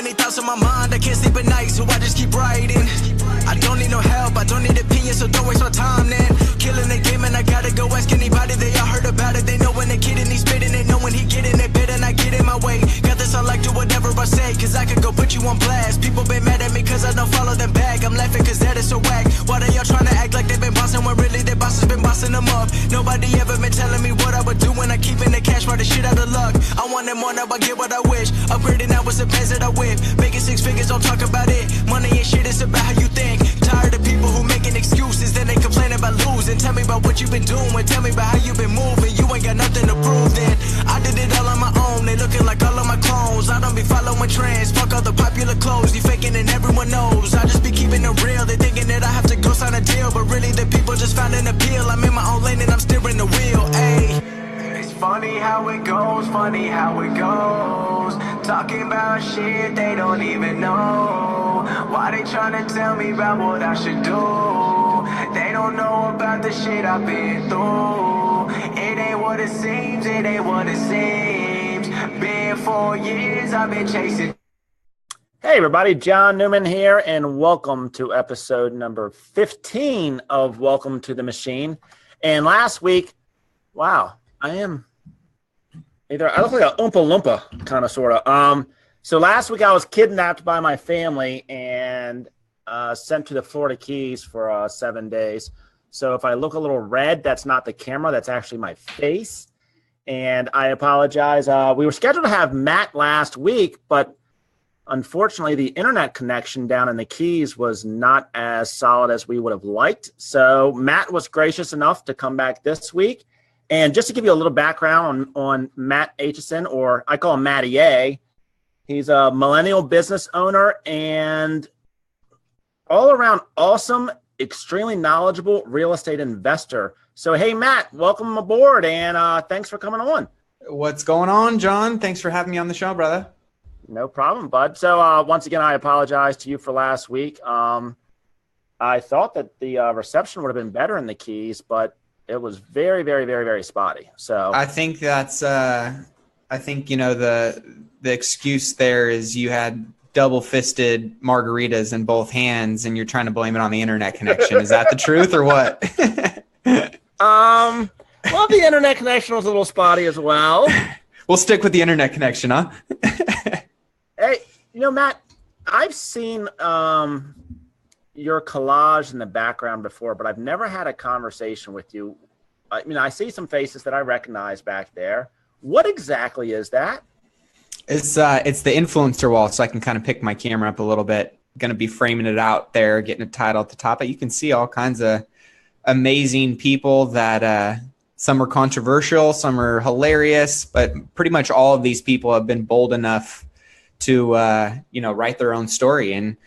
many thoughts on my mind, I can't sleep at night, so I just keep writing. I don't need no help, I don't need opinions, so don't waste my time then. Killing the game and I gotta go ask anybody, they all heard about it. They know when the kid and he's spitting, they know when he getting it better and I get in my way. Got this, I like do whatever I say, cause I could go put you on blast. People been mad at me cause I don't follow them back. I'm laughing cause that is so whack. Why they all trying to act like they've been bossing when really their boss has been bossing them up? Nobody ever been telling me what I would do when I keep in the cash, for the shit out of luck. I want it more, now I get what I wish. Upgrading now with the pants that I whip. Making 6 figures, don't talk about it. Money ain't shit, it's about how you think. Tired of people who making excuses, then they complain about losing. Tell me about what you've been doing, tell me about how you been moving. You ain't got nothing to prove then. I did it all on my own, they looking like all of my clones. I don't be following trends, fuck all the popular clothes. You faking and everyone knows. I just be keeping it real, they thinking that I have to go sign a deal, but really the people just found an appeal. I'm in my own lane and I'm steering the wheel, ayy. It's funny how it goes, funny how it goes. Talking about shit they don't even know. Why they tryna tell me about what I should do? They don't know about the shit I've been through. It ain't what it seems, it ain't what it seems. Been 4 years, I've been chasing. Hey everybody, John Newman here, and welcome to episode number 15 of Welcome to the Machine. And last week, wow, I look like a Oompa Loompa, kind of, sort of. So last week I was kidnapped by my family and sent to the Florida Keys for 7 days. So if I look a little red, that's not the camera, that's actually my face. And I apologize. We were scheduled to have Matt last week, but unfortunately the internet connection down in the Keys was not as solid as we would have liked. So Matt was gracious enough to come back this week. And just to give you a little background on Matt Aitchison, or I call him Matty A, he's a millennial business owner and all around awesome, extremely knowledgeable real estate investor. So, hey, Matt, welcome aboard and thanks for coming on. What's going on, John? Thanks for having me on the show, brother. No problem, bud. So once again, I apologize to you for last week. I thought that the reception would have been better in the Keys, but it was very, very, very, very spotty. So I think that's the excuse there is you had double-fisted margaritas in both hands and you're trying to blame it on the internet connection. Is that the truth or what? Well, the internet connection was a little spotty as well. We'll stick with the internet connection, huh? Hey, Matt, I've seen your collage in the background before, but I've never had a conversation with you. I mean, I see some faces that I recognize back there. What exactly is that? It's the influencer wall, so I can kind of pick my camera up a little bit. Going to be framing it out there, getting a title at the top. But you can see all kinds of amazing people that some are controversial, some are hilarious, but pretty much all of these people have been bold enough to write their own story and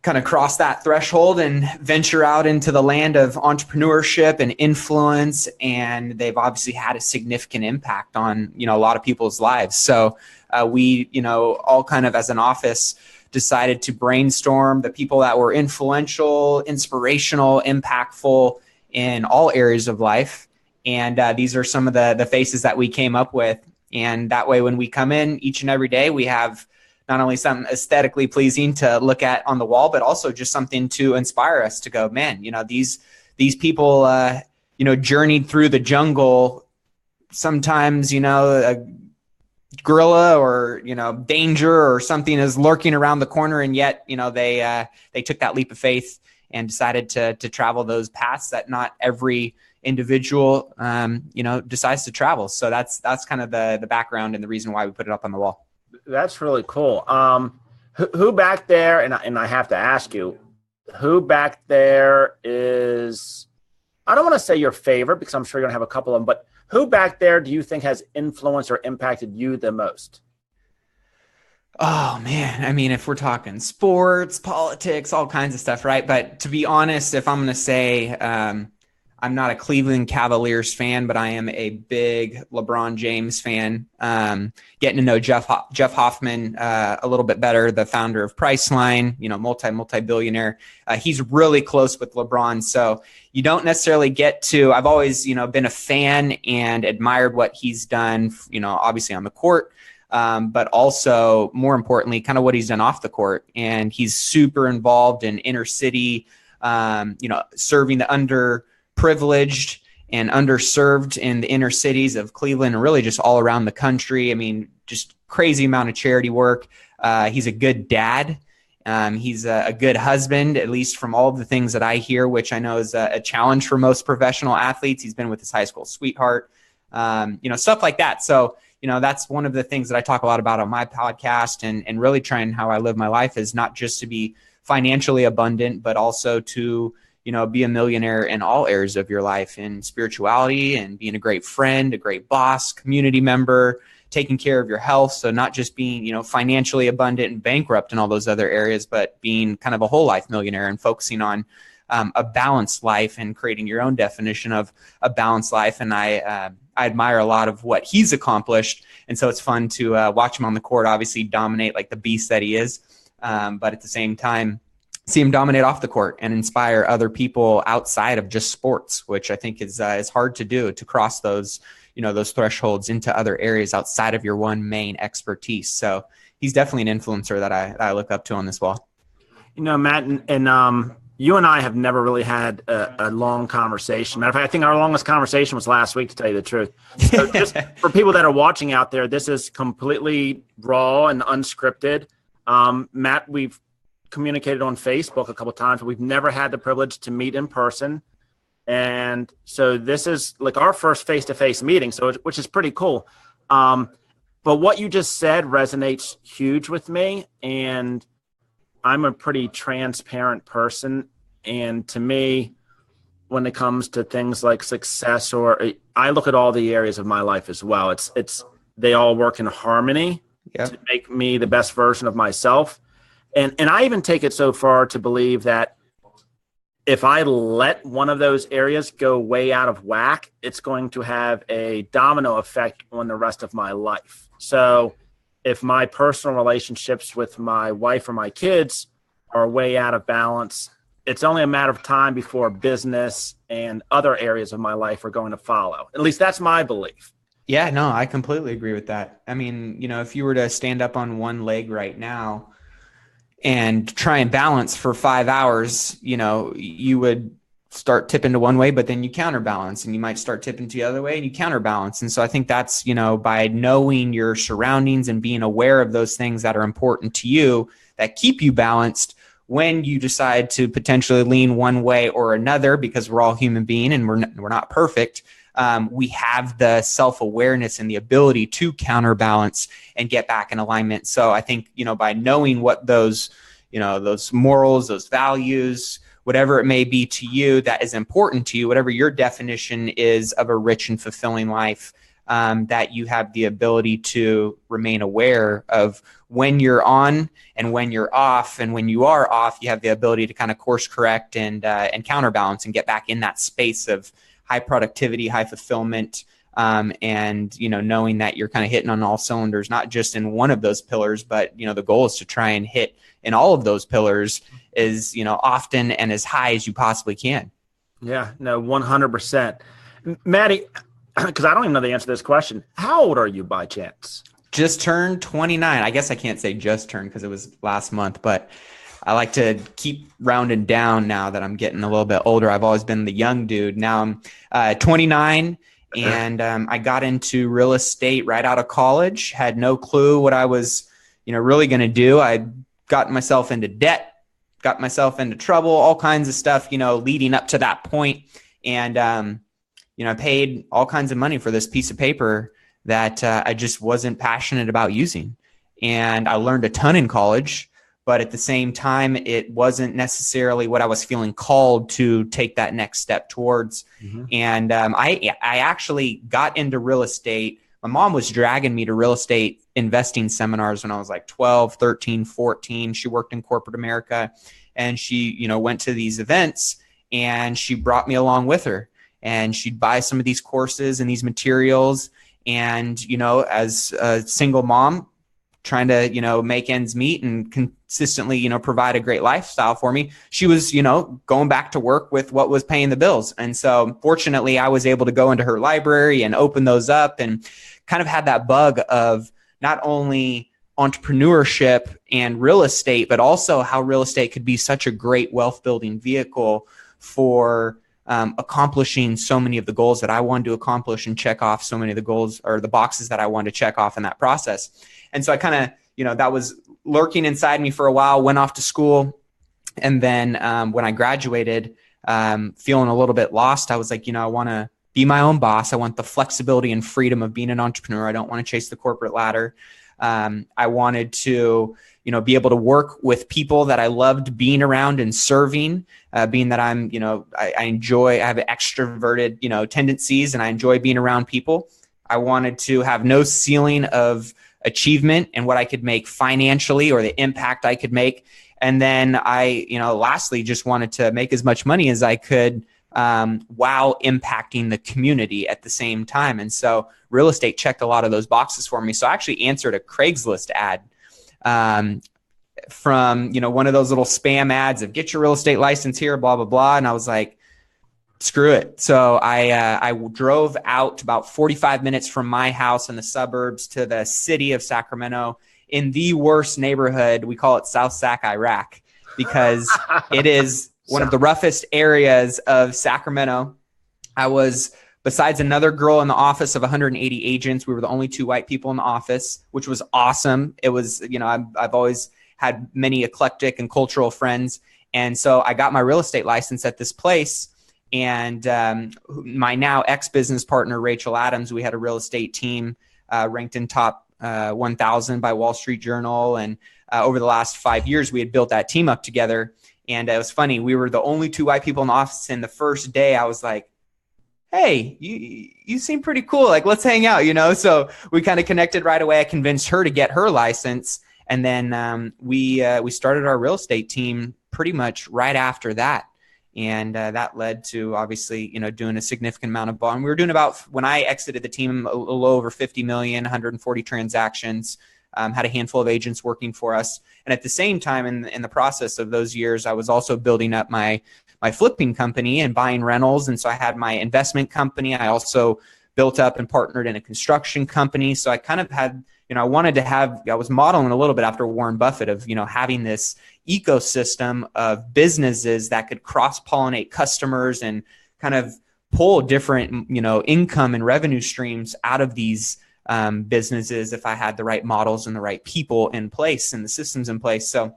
kind of cross that threshold and venture out into the land of entrepreneurship and influence. And they've obviously had a significant impact on, a lot of people's lives. So we, all kind of as an office decided to brainstorm the people that were influential, inspirational, impactful in all areas of life. And these are some of the faces that we came up with. And that way, when we come in each and every day, we have not only something aesthetically pleasing to look at on the wall, but also just something to inspire us to go, man, these people, journeyed through the jungle. Sometimes, a gorilla or, danger or something is lurking around the corner. And yet, they took that leap of faith and decided to travel those paths that not every individual, decides to travel. So that's kind of the background and the reason why we put it up on the wall. That's really cool. Who back there, and I have to ask you, who back there is, I don't want to say your favorite because I'm sure you're going to have a couple of them, but who back there do you think has influenced or impacted you the most? Oh, man. I mean, if we're talking sports, politics, all kinds of stuff, right? But to be honest, if I'm going to say I'm not a Cleveland Cavaliers fan, but I am a big LeBron James fan. Getting to know Jeff Hoffman a little bit better, the founder of Priceline, multi-billionaire. He's really close with LeBron. So you don't necessarily get to, I've always, been a fan and admired what he's done, obviously on the court, but also more importantly, kind of what he's done off the court. And he's super involved in inner city, serving the underprivileged and underserved in the inner cities of Cleveland and really just all around the country. I mean, just crazy amount of charity work. He's a good dad. He's a good husband, at least from all of the things that I hear, which I know is a challenge for most professional athletes. He's been with his high school sweetheart, stuff like that. So, that's one of the things that I talk a lot about on my podcast and really trying how I live my life is not just to be financially abundant, but also to, be a millionaire in all areas of your life, in spirituality and being a great friend, a great boss, community member, taking care of your health. So not just being, financially abundant and bankrupt in all those other areas, but being kind of a whole life millionaire and focusing on a balanced life and creating your own definition of a balanced life. And I admire a lot of what he's accomplished. And so it's fun to watch him on the court, obviously dominate like the beast that he is. But at the same time, see him dominate off the court and inspire other people outside of just sports, which I think is hard to do, to cross those, those thresholds into other areas outside of your one main expertise. So he's definitely an influencer that I look up to on this wall. Matt, and you and I have never really had a long conversation. Matter of fact, I think our longest conversation was last week, to tell you the truth. So just for people that are watching out there, this is completely raw and unscripted. Matt, we've communicated on Facebook a couple of times, but we've never had the privilege to meet in person. And so this is like our first face-to-face meeting, which is pretty cool. But what you just said resonates huge with me, and I'm a pretty transparent person. And to me, when it comes to things like success, I look at all the areas of my life as well. They all work in harmony to make me the best version of myself. And I even take it so far to believe that if I let one of those areas go way out of whack, it's going to have a domino effect on the rest of my life. So if my personal relationships with my wife or my kids are way out of balance, it's only a matter of time before business and other areas of my life are going to follow. At least that's my belief. Yeah, no, I completely agree with that. I mean, if you were to stand up on one leg right now and try and balance for 5 hours, you would start tipping to one way, but then you counterbalance, and you might start tipping to the other way and you counterbalance. And so I think that's, by knowing your surroundings and being aware of those things that are important to you that keep you balanced when you decide to potentially lean one way or another, because we're all human beings and we're not perfect. We have the self-awareness and the ability to counterbalance and get back in alignment. So I think, by knowing what those morals, those values, whatever it may be to you that is important to you, whatever your definition is of a rich and fulfilling life, that you have the ability to remain aware of when you're on and when you're off. And when you are off, you have the ability to kind of course correct and counterbalance and get back in that space of high productivity, high fulfillment, and knowing that you're kind of hitting on all cylinders, not just in one of those pillars, but the goal is to try and hit in all of those pillars as often and as high as you possibly can. Yeah, no, 100%. Maddie, because I don't even know the answer to this question, how old are you by chance? Just turned 29. I guess I can't say just turned because it was last month, but I like to keep rounding down now that I'm getting a little bit older. I've always been the young dude. Now I'm 29, and I got into real estate right out of college. Had no clue what I was, really going to do. I got myself into debt, got myself into trouble, all kinds of stuff, leading up to that point. And, I paid all kinds of money for this piece of paper that I just wasn't passionate about using. And I learned a ton in college, but at the same time, it wasn't necessarily what I was feeling called to take that next step towards. Mm-hmm. And I actually got into real estate. My mom was dragging me to real estate investing seminars when I was like 12, 13, 14. She worked in corporate America, and she, went to these events, and she brought me along with her, and she'd buy some of these courses and these materials. And, as a single mom trying to, make ends meet and consistently, provide a great lifestyle for me, she was, going back to work with what was paying the bills. And so fortunately, I was able to go into her library and open those up and kind of had that bug of not only entrepreneurship and real estate, but also how real estate could be such a great wealth building vehicle for accomplishing so many of the goals that I wanted to accomplish and check off so many of the goals or the boxes that I wanted to check off in that process. And so I kind of, that was lurking inside me for a while, went off to school. And then when I graduated, feeling a little bit lost, I was like, I want to be my own boss. I want the flexibility and freedom of being an entrepreneur. I don't want to chase the corporate ladder. I wanted to, be able to work with people that I loved being around and serving, being that I'm, I have extroverted, tendencies, and I enjoy being around people. I wanted to have no ceiling of achievement and what I could make financially or the impact I could make. And then I, lastly, just wanted to make as much money as I could while impacting the community at the same time. And so real estate checked a lot of those boxes for me. So I actually answered a Craigslist ad from, one of those little spam ads of get your real estate license here, blah, blah, blah. And I was like, screw it. So I drove out about 45 minutes from my house in the suburbs to the city of Sacramento in the worst neighborhood. We call it South Sac, Iraq, because it is one of the roughest areas of Sacramento. I was, besides another girl in the office of 180 agents, we were the only two white people in the office, which was awesome. It was, I've always had many eclectic and cultural friends. And so I got my real estate license at this place. And my now ex-business partner, Rachel Adams, we had a real estate team ranked in top 1,000 by Wall Street Journal. And over the last 5 years, we had built that team up together. And it was funny. We were the only two white people in the office. And the first day I was like, hey, you seem pretty cool. Like, let's hang out, So we kind of connected right away. I convinced her to get her license. And then we started our real estate team pretty much right after that. And that led to obviously, doing a significant amount of bond. We were doing about, when I exited the team, a little over 50 million, 140 transactions, had a handful of agents working for us. And at the same time, in the process of those years, I was also building up my flipping company and buying rentals. And so I had my investment company. I also built up and partnered in a construction company. So I kind of had, I was modeling a little bit after Warren Buffett of, having this ecosystem of businesses that could cross-pollinate customers and kind of pull different, income and revenue streams out of these businesses if I had the right models and the right people in place and the systems in place. So,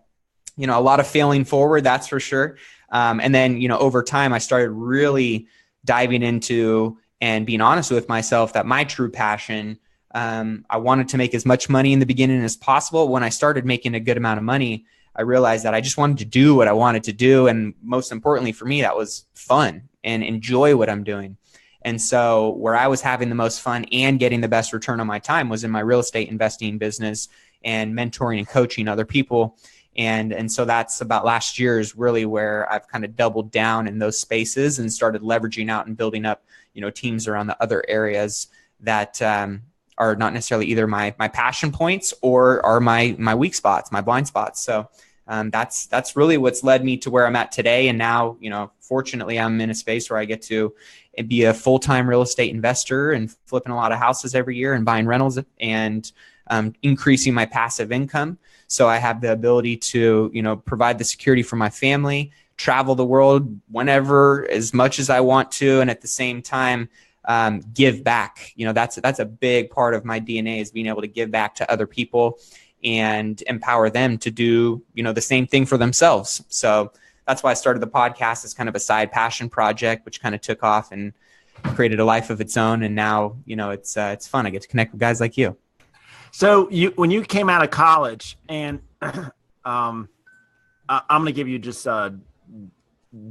a lot of failing forward, that's for sure. And then, over time, I started really diving into and being honest with myself that my true passion, I wanted to make as much money in the beginning as possible. When I started making a good amount of money, I realized that I just wanted to do what I wanted to do. And most importantly for me, that was fun and enjoy what I'm doing. And so where I was having the most fun and getting the best return on my time was in my real estate investing business and mentoring and coaching other people. And so that's about last year is really where I've kind of doubled down in those spaces and started leveraging out and building up, teams around the other areas that are not necessarily either my passion points or are my weak spots, my blind spots. So that's really what's led me to where I'm at today. And now, fortunately, I'm in a space where I get to be a full-time real estate investor and flipping a lot of houses every year and buying rentals and increasing my passive income. So I have the ability to, provide the security for my family, travel the world whenever, as much as I want to. And at the same time, give back. That's a big part of my DNA is being able to give back to other people and empower them to do, the same thing for themselves. So that's why I started the podcast as kind of a side passion project, which kind of took off and created a life of its own. And now, it's fun. I get to connect with guys like you. So when you came out of college, and I'm going to give you just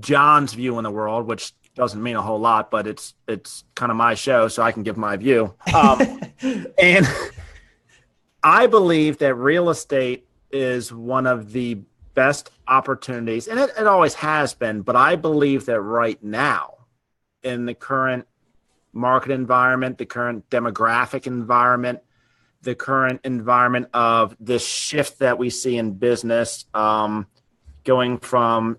John's view in the world, which doesn't mean a whole lot, but it's kind of my show, so I can give my view. And I believe that real estate is one of the best opportunities, and it always has been, but I believe that right now, in the current market environment, the current demographic environment, the current environment of this shift that we see in business, going from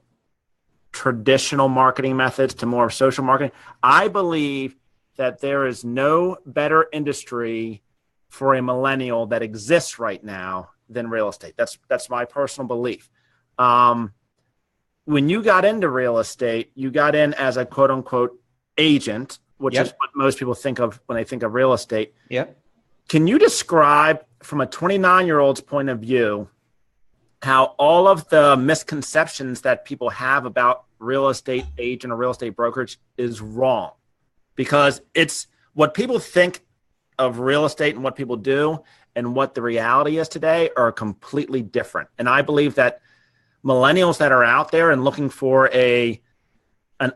traditional marketing methods to more social marketing, I believe that there is no better industry for a millennial that exists right now than real estate. That's my personal belief. When you got into real estate, you got in as a quote unquote agent, which is what most people think of when they think of real estate. Yep. Can you describe from a 29-year-old's point of view how all of the misconceptions that people have about real estate agent or real estate brokerage is wrong? Because it's what people think of real estate and what people do and what the reality is today are completely different. And I believe that millennials that are out there and looking for an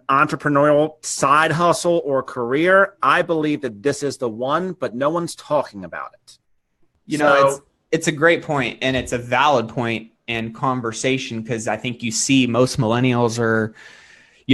entrepreneurial side hustle or career, I believe that this is the one, but no one's talking about it. It's a great point, and it's a valid point in conversation, because I think you see most millennials are,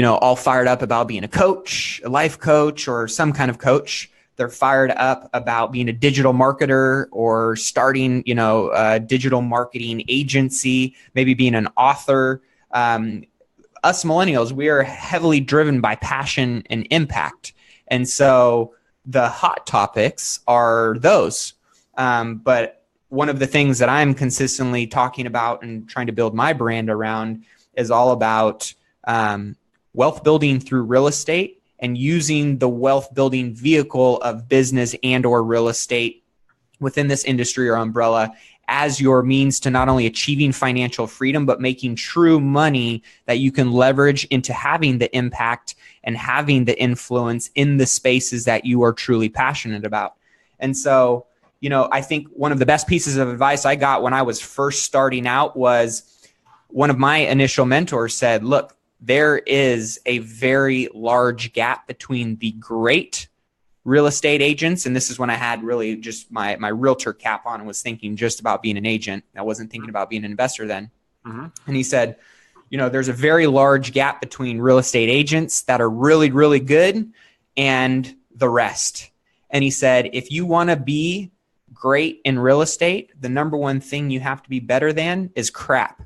all fired up about being a coach, a life coach, or some kind of coach. They're fired up about being a digital marketer or starting, a digital marketing agency, maybe being an author. Us millennials, we are heavily driven by passion and impact. And so the hot topics are those. But one of the things that I'm consistently talking about and trying to build my brand around is all about wealth building through real estate, and using the wealth building vehicle of business and or real estate within this industry or umbrella as your means to not only achieving financial freedom, but making true money that you can leverage into having the impact and having the influence in the spaces that you are truly passionate about. And so, I think one of the best pieces of advice I got when I was first starting out was one of my initial mentors said, look, there is a very large gap between the great real estate agents. And this is when I had really just my realtor cap on and was thinking just about being an agent. I wasn't thinking about being an investor then. Mm-hmm. And he said, there's a very large gap between real estate agents that are really, really good and the rest. And he said, if you want to be great in real estate, the number one thing you have to be better than is crap.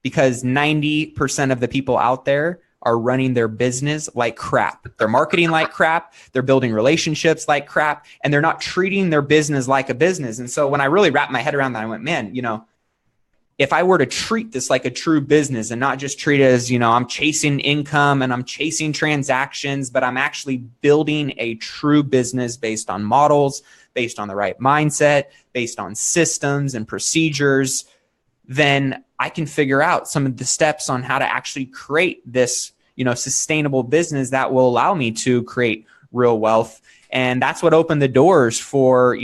Because 90% of the people out there are running their business like crap. They're marketing like crap. They're building relationships like crap. And they're not treating their business like a business. And so when I really wrapped my head around that, I went, man, if I were to treat this like a true business and not just treat it as, I'm chasing income and I'm chasing transactions, but I'm actually building a true business based on models, based on the right mindset, based on systems and procedures, then I can figure out some of the steps on how to actually create this, sustainable business that will allow me to create real wealth. And that's what opened the doors for,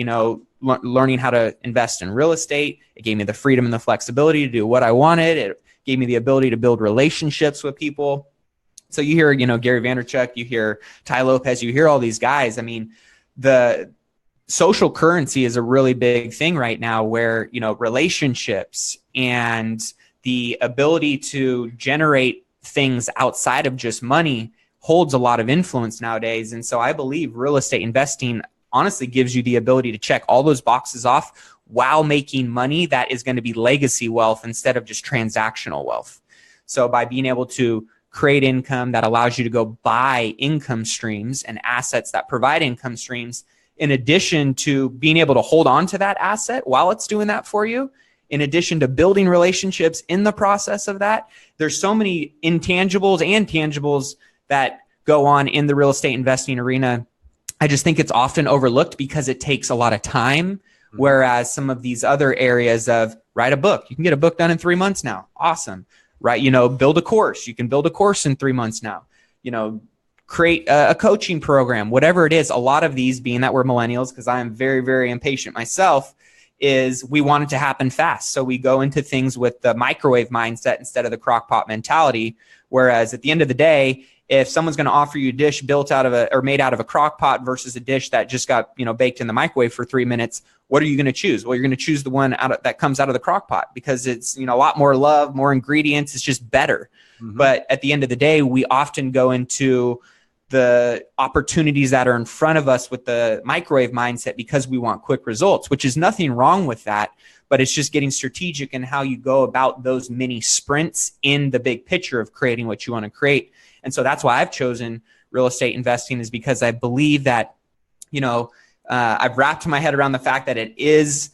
learning how to invest in real estate. It gave me the freedom and the flexibility to do what I wanted. It gave me the ability to build relationships with people. So you hear, Gary Vaynerchuk, you hear Ty Lopez, you hear all these guys. I mean, the social currency is a really big thing right now where, relationships and the ability to generate things outside of just money holds a lot of influence nowadays. And so I believe real estate investing honestly gives you the ability to check all those boxes off while making money that is going to be legacy wealth instead of just transactional wealth. So by being able to create income that allows you to go buy income streams and assets that provide income streams, in addition to being able to hold on to that asset while it's doing that for you, in addition to building relationships in the process of that, there's so many intangibles and tangibles that go on in the real estate investing arena. I just think it's often overlooked because it takes a lot of time. Whereas some of these other areas of write a book, you can get a book done in 3 months now. Awesome. Right. Build a course. You can build a course in 3 months now. Create a coaching program, whatever it is. A lot of these, being that we're millennials, because I am very, very impatient myself, is we want it to happen fast. So we go into things with the microwave mindset instead of the crock pot mentality. Whereas at the end of the day, if someone's going to offer you a dish built out of or made out of a crock pot versus a dish that just got, baked in the microwave for 3 minutes, what are you going to choose? Well, you're going to choose the one that comes out of the crock pot because it's, a lot more love, more ingredients. It's just better. Mm-hmm. But at the end of the day, we often go into the opportunities that are in front of us with the microwave mindset because we want quick results, which is nothing wrong with that. But it's just getting strategic in how you go about those mini sprints in the big picture of creating what you want to create. And so that's why I've chosen real estate investing, is because I believe that, I've wrapped my head around the fact that it is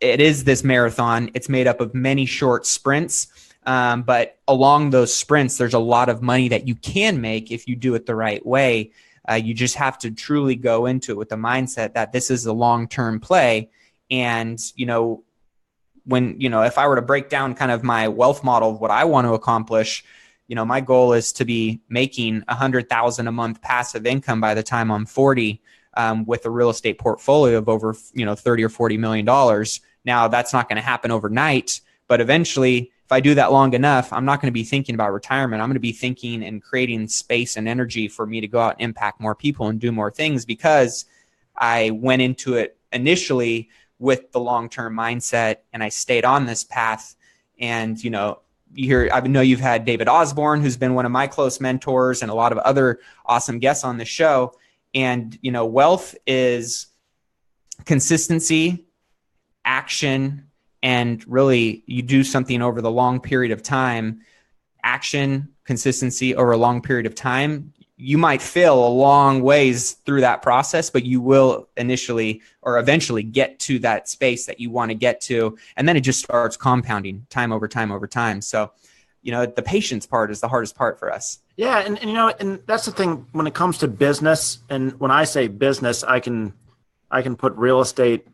this marathon. It's made up of many short sprints. But along those sprints, there's a lot of money that you can make if you do it the right way. You just have to truly go into it with the mindset that this is a long-term play. And, if I were to break down kind of my wealth model of what I want to accomplish, my goal is to be making $100,000 a month passive income by the time I'm 40, with a real estate portfolio of over, $30 or $40 million. Now that's not going to happen overnight, but eventually, if I do that long enough, I'm not going to be thinking about retirement. I'm going to be thinking and creating space and energy for me to go out and impact more people and do more things, because I went into it initially with the long-term mindset and I stayed on this path. And, I know you've had David Osborne, who's been one of my close mentors, and a lot of other awesome guests on the show. And, wealth is consistency, action, and really you do something over the long period of time. Action, consistency over a long period of time. You might fail a long ways through that process, but you will initially or eventually get to that space that you want to get to. And then it just starts compounding time over time over time. So, the patience part is the hardest part for us. Yeah. And that's the thing when it comes to business. And when I say business, I can put real estate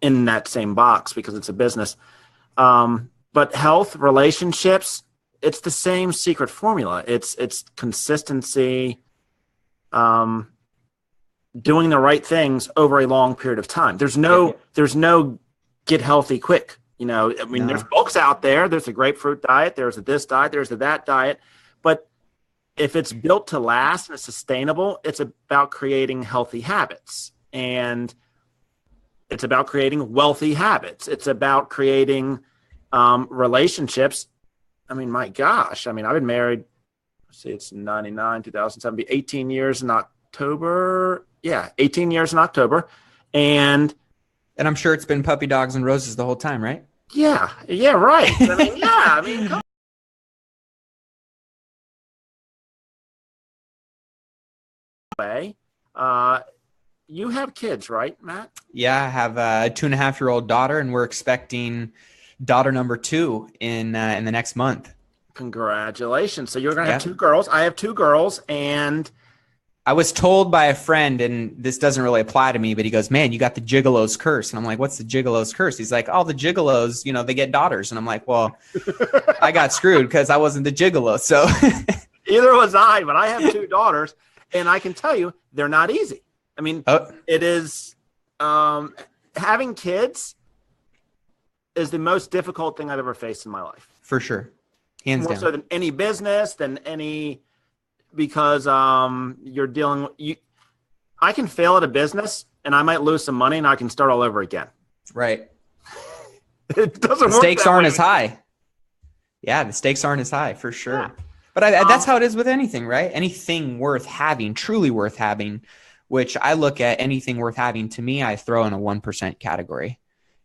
in that same box because it's a business. But health, relationships, it's the same secret formula. It's consistency, doing the right things over a long period of time. There's no get healthy quick. There's books out there. There's a grapefruit diet. There's a this diet. There's a that diet. But if it's built to last and it's sustainable, it's about creating healthy habits. And it's about creating wealthy habits. It's about creating relationships. My gosh. I've been married, it's 99, 2007, be 18 years in October. Yeah, 18 years in October. And I'm sure it's been puppy dogs and roses the whole time, right? Yeah, right. Come on. You have kids, right, Matt? Yeah, I have a 2.5-year-old daughter, and we're expecting daughter number 2 in the next month. Congratulations. So you're going to have 2 girls. I have 2 girls, and I was told by a friend, and this doesn't really apply to me, but he goes, "Man, you got the gigolo's curse." And I'm like, "What's the gigolo's curse?" He's like, "All the gigolos, they get daughters." And I'm like, "Well, I got screwed because I wasn't the gigolo." So either was I, but I have 2 daughters, and I can tell you they're not easy. It is having kids is the most difficult thing I've ever faced in my life. For sure. Hands down. More so than any business, because you're dealing with I can fail at a business and I might lose some money and I can start all over again. Right. It doesn't work. The stakes aren't as high. Yeah, the stakes aren't as high for sure. Yeah. But that's how it is with anything, right? Anything worth having, truly worth having, which I look at anything worth having, to me, I throw in a 1% category.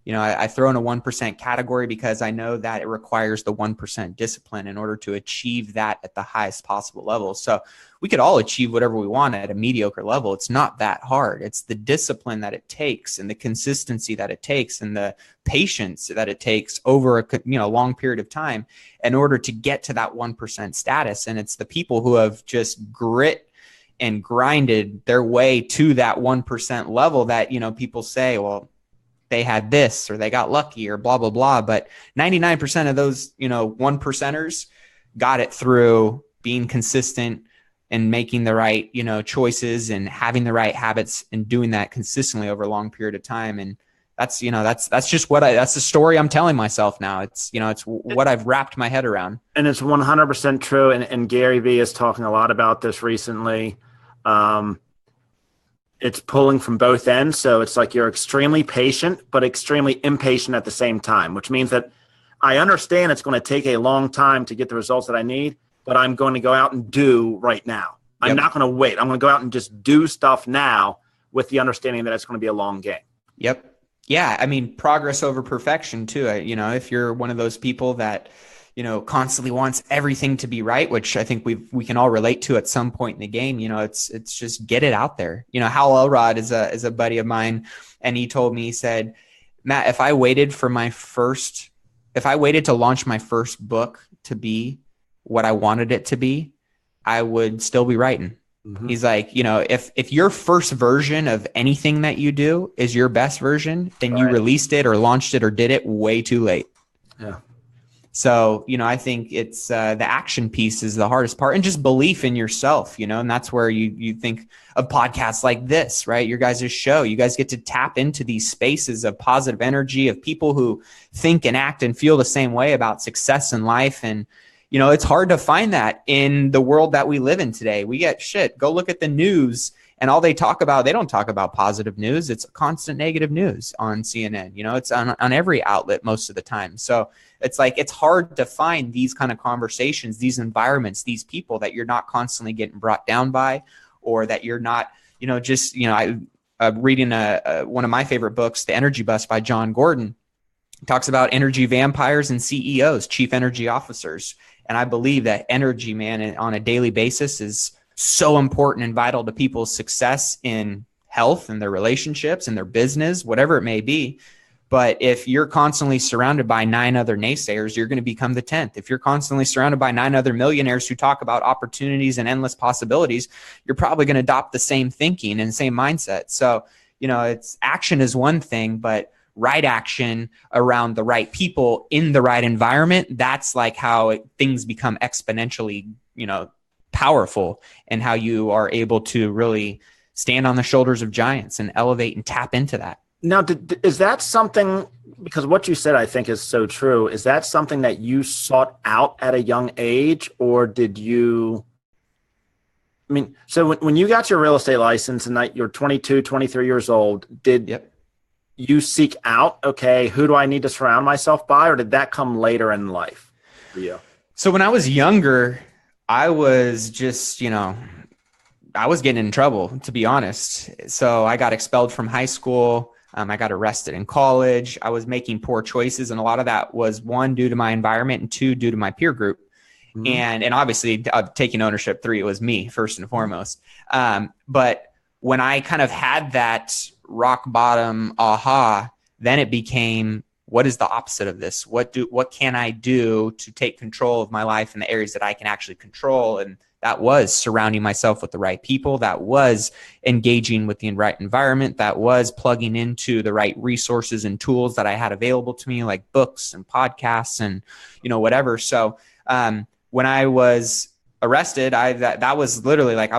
I throw in a 1% category because I know that it requires the 1% discipline in order to achieve that at the highest possible level. So we could all achieve whatever we want at a mediocre level. It's not that hard. It's the discipline that it takes and the consistency that it takes and the patience that it takes over a long period of time in order to get to that 1% status. And it's the people who have just grit and grinded their way to that 1% level that, people say, well, they had this or they got lucky or blah, blah, blah. But 99% of those, 1%ers got it through being consistent and making the right, choices and having the right habits and doing that consistently over a long period of time. And that's just that's the story I'm telling myself now. It's what I've wrapped my head around. And it's 100% true. And Gary Vee is talking a lot about this recently. It's pulling from both ends. So it's like you're extremely patient, but extremely impatient at the same time, which means that I understand it's going to take a long time to get the results that I need, but I'm going to go out and do right now. Yep. I'm not going to wait. I'm going to go out and just do stuff now with the understanding that it's going to be a long game. Yep. Yeah. Progress over perfection too. If you're one of those people that, constantly wants everything to be right, which I think we can all relate to at some point in the game. It's just get it out there. Hal Elrod is a buddy of mine, and he told me, he said, Matt, if I waited to launch my first book to be what I wanted it to be, I would still be writing. Mm-hmm. He's like, if your first version of anything that you do is your best version, then you released it or launched it or did it way too late. Yeah. So, I think it's the action piece is the hardest part, and just belief in yourself, and that's where you think of podcasts like this, right? Your guys' show, you guys get to tap into these spaces of positive energy, of people who think and act and feel the same way about success in life. And, it's hard to find that in the world that we live in today. We get go look at the news, and all they don't talk about positive news. It's constant negative news on CNN. It's on every outlet most of the time. So it's like, it's hard to find these kind of conversations, these environments, these people that you're not constantly getting brought down by, or that you're not, I'm reading one of my favorite books, The Energy Bus by John Gordon. He talks about energy vampires and CEOs, chief energy officers. And I believe that energy, man, on a daily basis is so important and vital to people's success in health and their relationships and their business, whatever it may be. But if you're constantly surrounded by 9 other naysayers, you're going to become the 10th. If you're constantly surrounded by 9 other millionaires who talk about opportunities and endless possibilities, you're probably going to adopt the same thinking and same mindset. So, it's action is one thing, but right action around the right people in the right environment, that's like how things become exponentially, powerful, and how you are able to really stand on the shoulders of giants and elevate and tap into that. Now, is that something, because what you said I think is so true, is that something that you sought out at a young age, or did you, so when you got your real estate license and you're 22, 23 years old, did you seek out, okay, who do I need to surround myself by, or did that come later in life for you? So when I was younger, I was just, I was getting in trouble, to be honest. So I got expelled from high school. I got arrested in college. I was making poor choices. And a lot of that was, 1, due to my environment, and 2, due to my peer group. Mm-hmm. And obviously taking ownership, 3, it was me first and foremost. But when I kind of had that rock bottom aha, then it became, what is the opposite of this? What can I do to take control of my life in the areas that I can actually control? And that was surrounding myself with the right people. That was engaging with the right environment. That was plugging into the right resources and tools that I had available to me, like books and podcasts and, whatever. So when I was arrested, that was literally like, I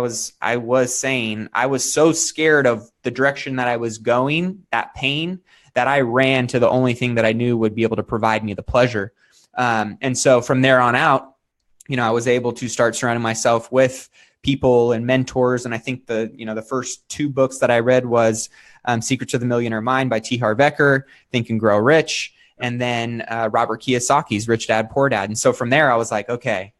was saying, I was so scared of the direction that I was going, that pain, that I ran to the only thing that I knew would be able to provide me the pleasure. And so from there on out, I was able to start surrounding myself with people and mentors. And I think the first 2 books that I read was Secrets of the Millionaire Mind by T. Harv Eker, Think and Grow Rich, and then Robert Kiyosaki's Rich Dad, Poor Dad. And so from there, I was like, okay,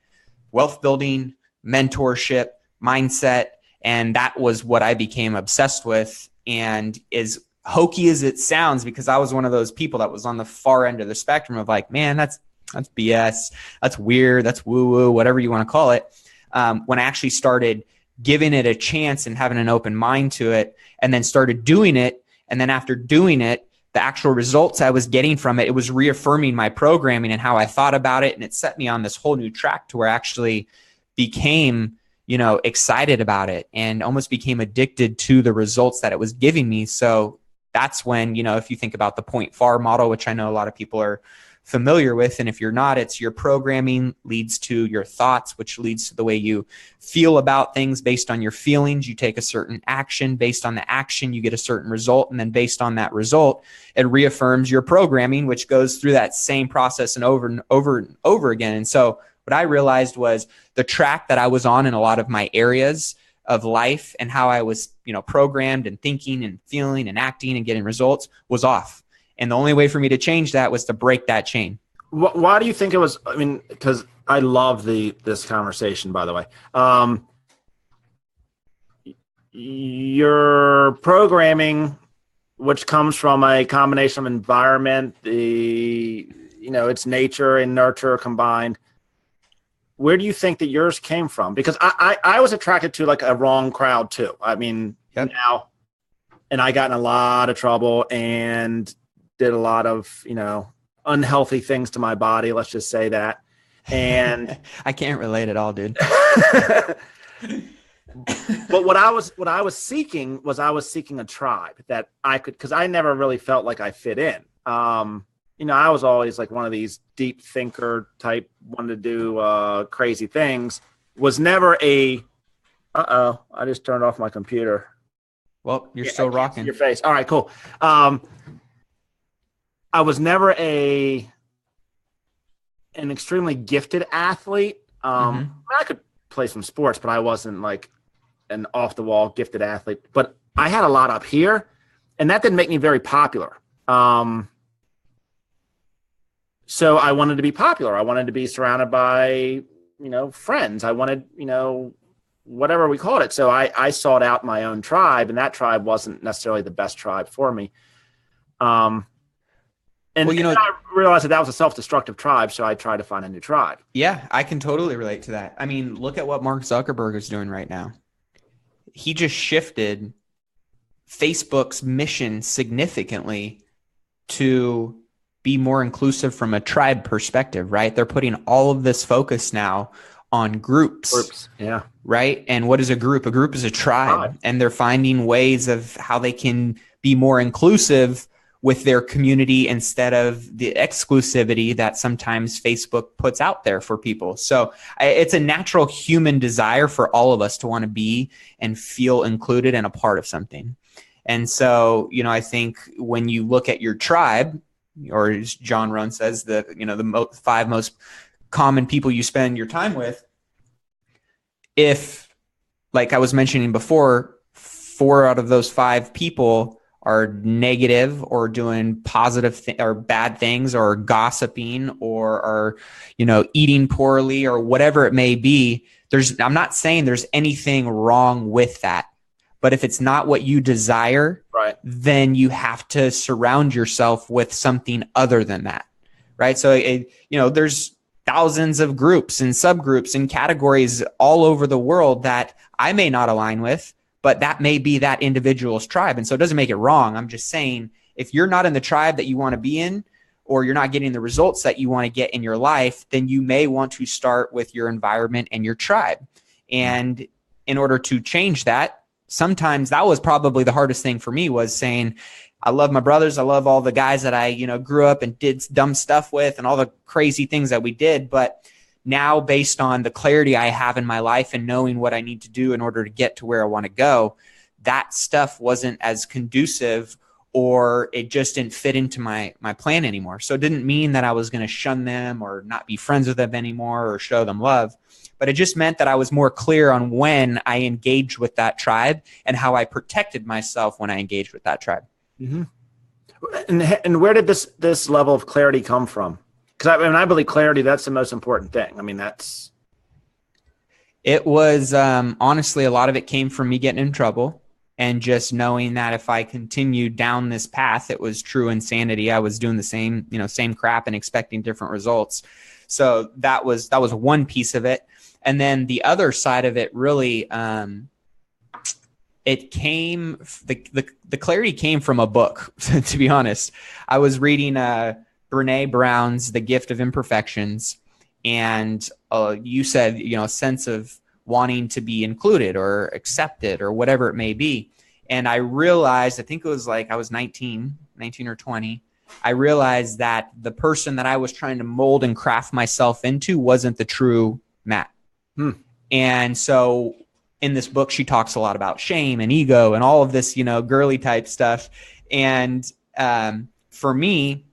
wealth building, mentorship, mindset. And that was what I became obsessed with. And as hokey as it sounds, because I was one of those people that was on the far end of the spectrum of like, man, that's BS. That's weird. That's woo-woo, whatever you want to call it. When I actually started giving it a chance and having an open mind to it, and then started doing it. And then after doing it, the actual results I was getting from it, it was reaffirming my programming and how I thought about it. And it set me on this whole new track to where I actually became, excited about it and almost became addicted to the results that it was giving me. So that's when, if you think about the point FAR model, which I know a lot of people are familiar with. And if you're not, it's your programming leads to your thoughts, which leads to the way you feel about things. Based on your feelings, you take a certain action. Based on the action, you get a certain result. And then based on that result, it reaffirms your programming, which goes through that same process and over and over and over again. And so what I realized was the track that I was on in a lot of my areas of life and how I was, programmed and thinking and feeling and acting and getting results was off. And the only way for me to change that was to break that chain. Why do you think it was? Because I love this conversation, by the way. Your programming, which comes from a combination of environment, the it's nature and nurture combined. Where do you think that yours came from? Because I was attracted to like a wrong crowd too. I mean, now, and I got in a lot of trouble and did a lot of, unhealthy things to my body. Let's just say that. And I can't relate at all, dude. But what I was seeking a tribe that I could, because I never really felt like I fit in. I was always like one of these deep thinker type, wanted to do crazy things. Was never I just turned off my computer. Well, you're still rocking. Your face. All right, cool. I was never an extremely gifted athlete. I could play some sports, but I wasn't like an off the wall gifted athlete. But I had a lot up here, and that didn't make me very popular. So I wanted to be popular. I wanted to be surrounded by, friends. I wanted, whatever we called it. So I sought out my own tribe, and that tribe wasn't necessarily the best tribe for me. And I realized that was a self-destructive tribe, so I tried to find a new tribe. Yeah, I can totally relate to that. I mean, look at what Mark Zuckerberg is doing right now. He just shifted Facebook's mission significantly to be more inclusive from a tribe perspective, right? They're putting all of this focus now on groups. Yeah. Right? And what is a group? A group is a tribe. And they're finding ways of how they can be more inclusive with their community instead of the exclusivity that sometimes Facebook puts out there for people. So it's a natural human desire for all of us to want to be and feel included and a part of something. And so, I think when you look at your tribe, or as John Rohn says, the 5 most common people you spend your time with, if, like I was mentioning before, 4 out of those 5 people are negative or doing positive or bad things or gossiping or are, eating poorly or whatever it may be, I'm not saying there's anything wrong with that. But if it's not what you desire, right, then you have to surround yourself with something other than that, right? So, there's thousands of groups and subgroups and categories all over the world that I may not align with, but that may be that individual's tribe. And so it doesn't make it wrong. I'm just saying, if you're not in the tribe that you want to be in, or you're not getting the results that you want to get in your life, then you may want to start with your environment and your tribe. And in order to change that, sometimes that was probably the hardest thing for me, was saying, I love my brothers. I love all the guys that I, grew up and did dumb stuff with and all the crazy things that we did. But now, based on the clarity I have in my life and knowing what I need to do in order to get to where I want to go, that stuff wasn't as conducive, or it just didn't fit into my plan anymore. So it didn't mean that I was going to shun them or not be friends with them anymore or show them love. But it just meant that I was more clear on when I engaged with that tribe and how I protected myself when I engaged with that tribe. Mm-hmm. And where did this level of clarity come from? Because I believe clarity, that's the most important thing. I mean, it was honestly, a lot of it came from me getting in trouble and just knowing that if I continued down this path, it was true insanity. I was doing the same crap and expecting different results. So that was one piece of it. And then the other side of it really, the clarity came from a book, to be honest. I was reading Brene Brown's The Gift of Imperfections. And you said, a sense of wanting to be included or accepted or whatever it may be. And I realized, I think it was like I was 19 or 20. I realized that the person that I was trying to mold and craft myself into wasn't the true Matt. And so in this book, she talks a lot about shame and ego and all of this, girly type stuff. And for me,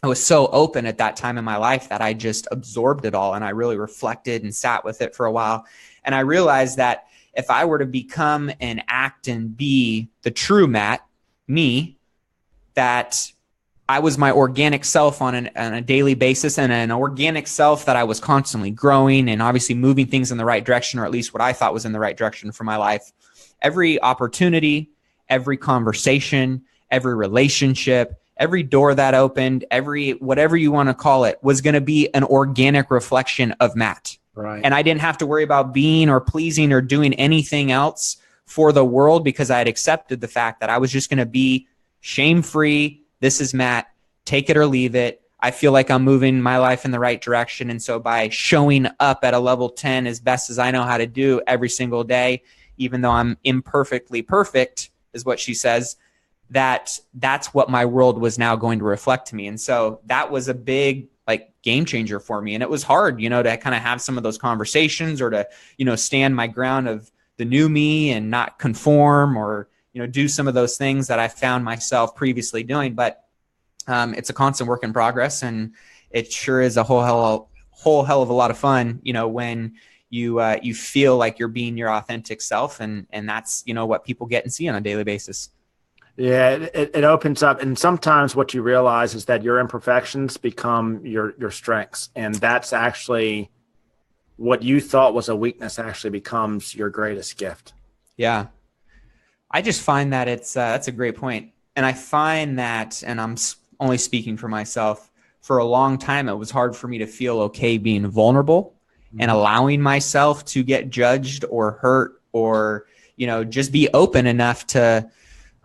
I was so open at that time in my life that I just absorbed it all. And I really reflected and sat with it for a while. And I realized that if I were to become and act and be the true Matt, me, that I was my organic self on a daily basis, and an organic self that I was constantly growing and obviously moving things in the right direction, or at least what I thought was in the right direction for my life. Every opportunity, every conversation, every relationship, every door that opened, every whatever you want to call it, was going to be an organic reflection of Matt. Right. And I didn't have to worry about being or pleasing or doing anything else for the world, because I had accepted the fact that I was just going to be shame-free. This is Matt. Take it or leave it. I feel like I'm moving my life in the right direction. And so by showing up at a level 10 as best as I know how to do every single day, even though I'm imperfectly perfect, is what she says, that's what my world was now going to reflect to me. And so that was a big game changer for me. And it was hard, to kind of have some of those conversations, or to, stand my ground of the new me and not conform, or, do some of those things that I found myself previously doing. But it's a constant work in progress, and it sure is a whole hell of a lot of fun, when you feel like you're being your authentic self, and that's, what people get and see on a daily basis. Yeah, it opens up, and sometimes what you realize is that your imperfections become your strengths, and that's actually what you thought was a weakness actually becomes your greatest gift. Yeah, I just find that that's a great point, and I find that, and I'm only speaking for myself, for a long time it was hard for me to feel okay being vulnerable and allowing myself to get judged or hurt, or just be open enough to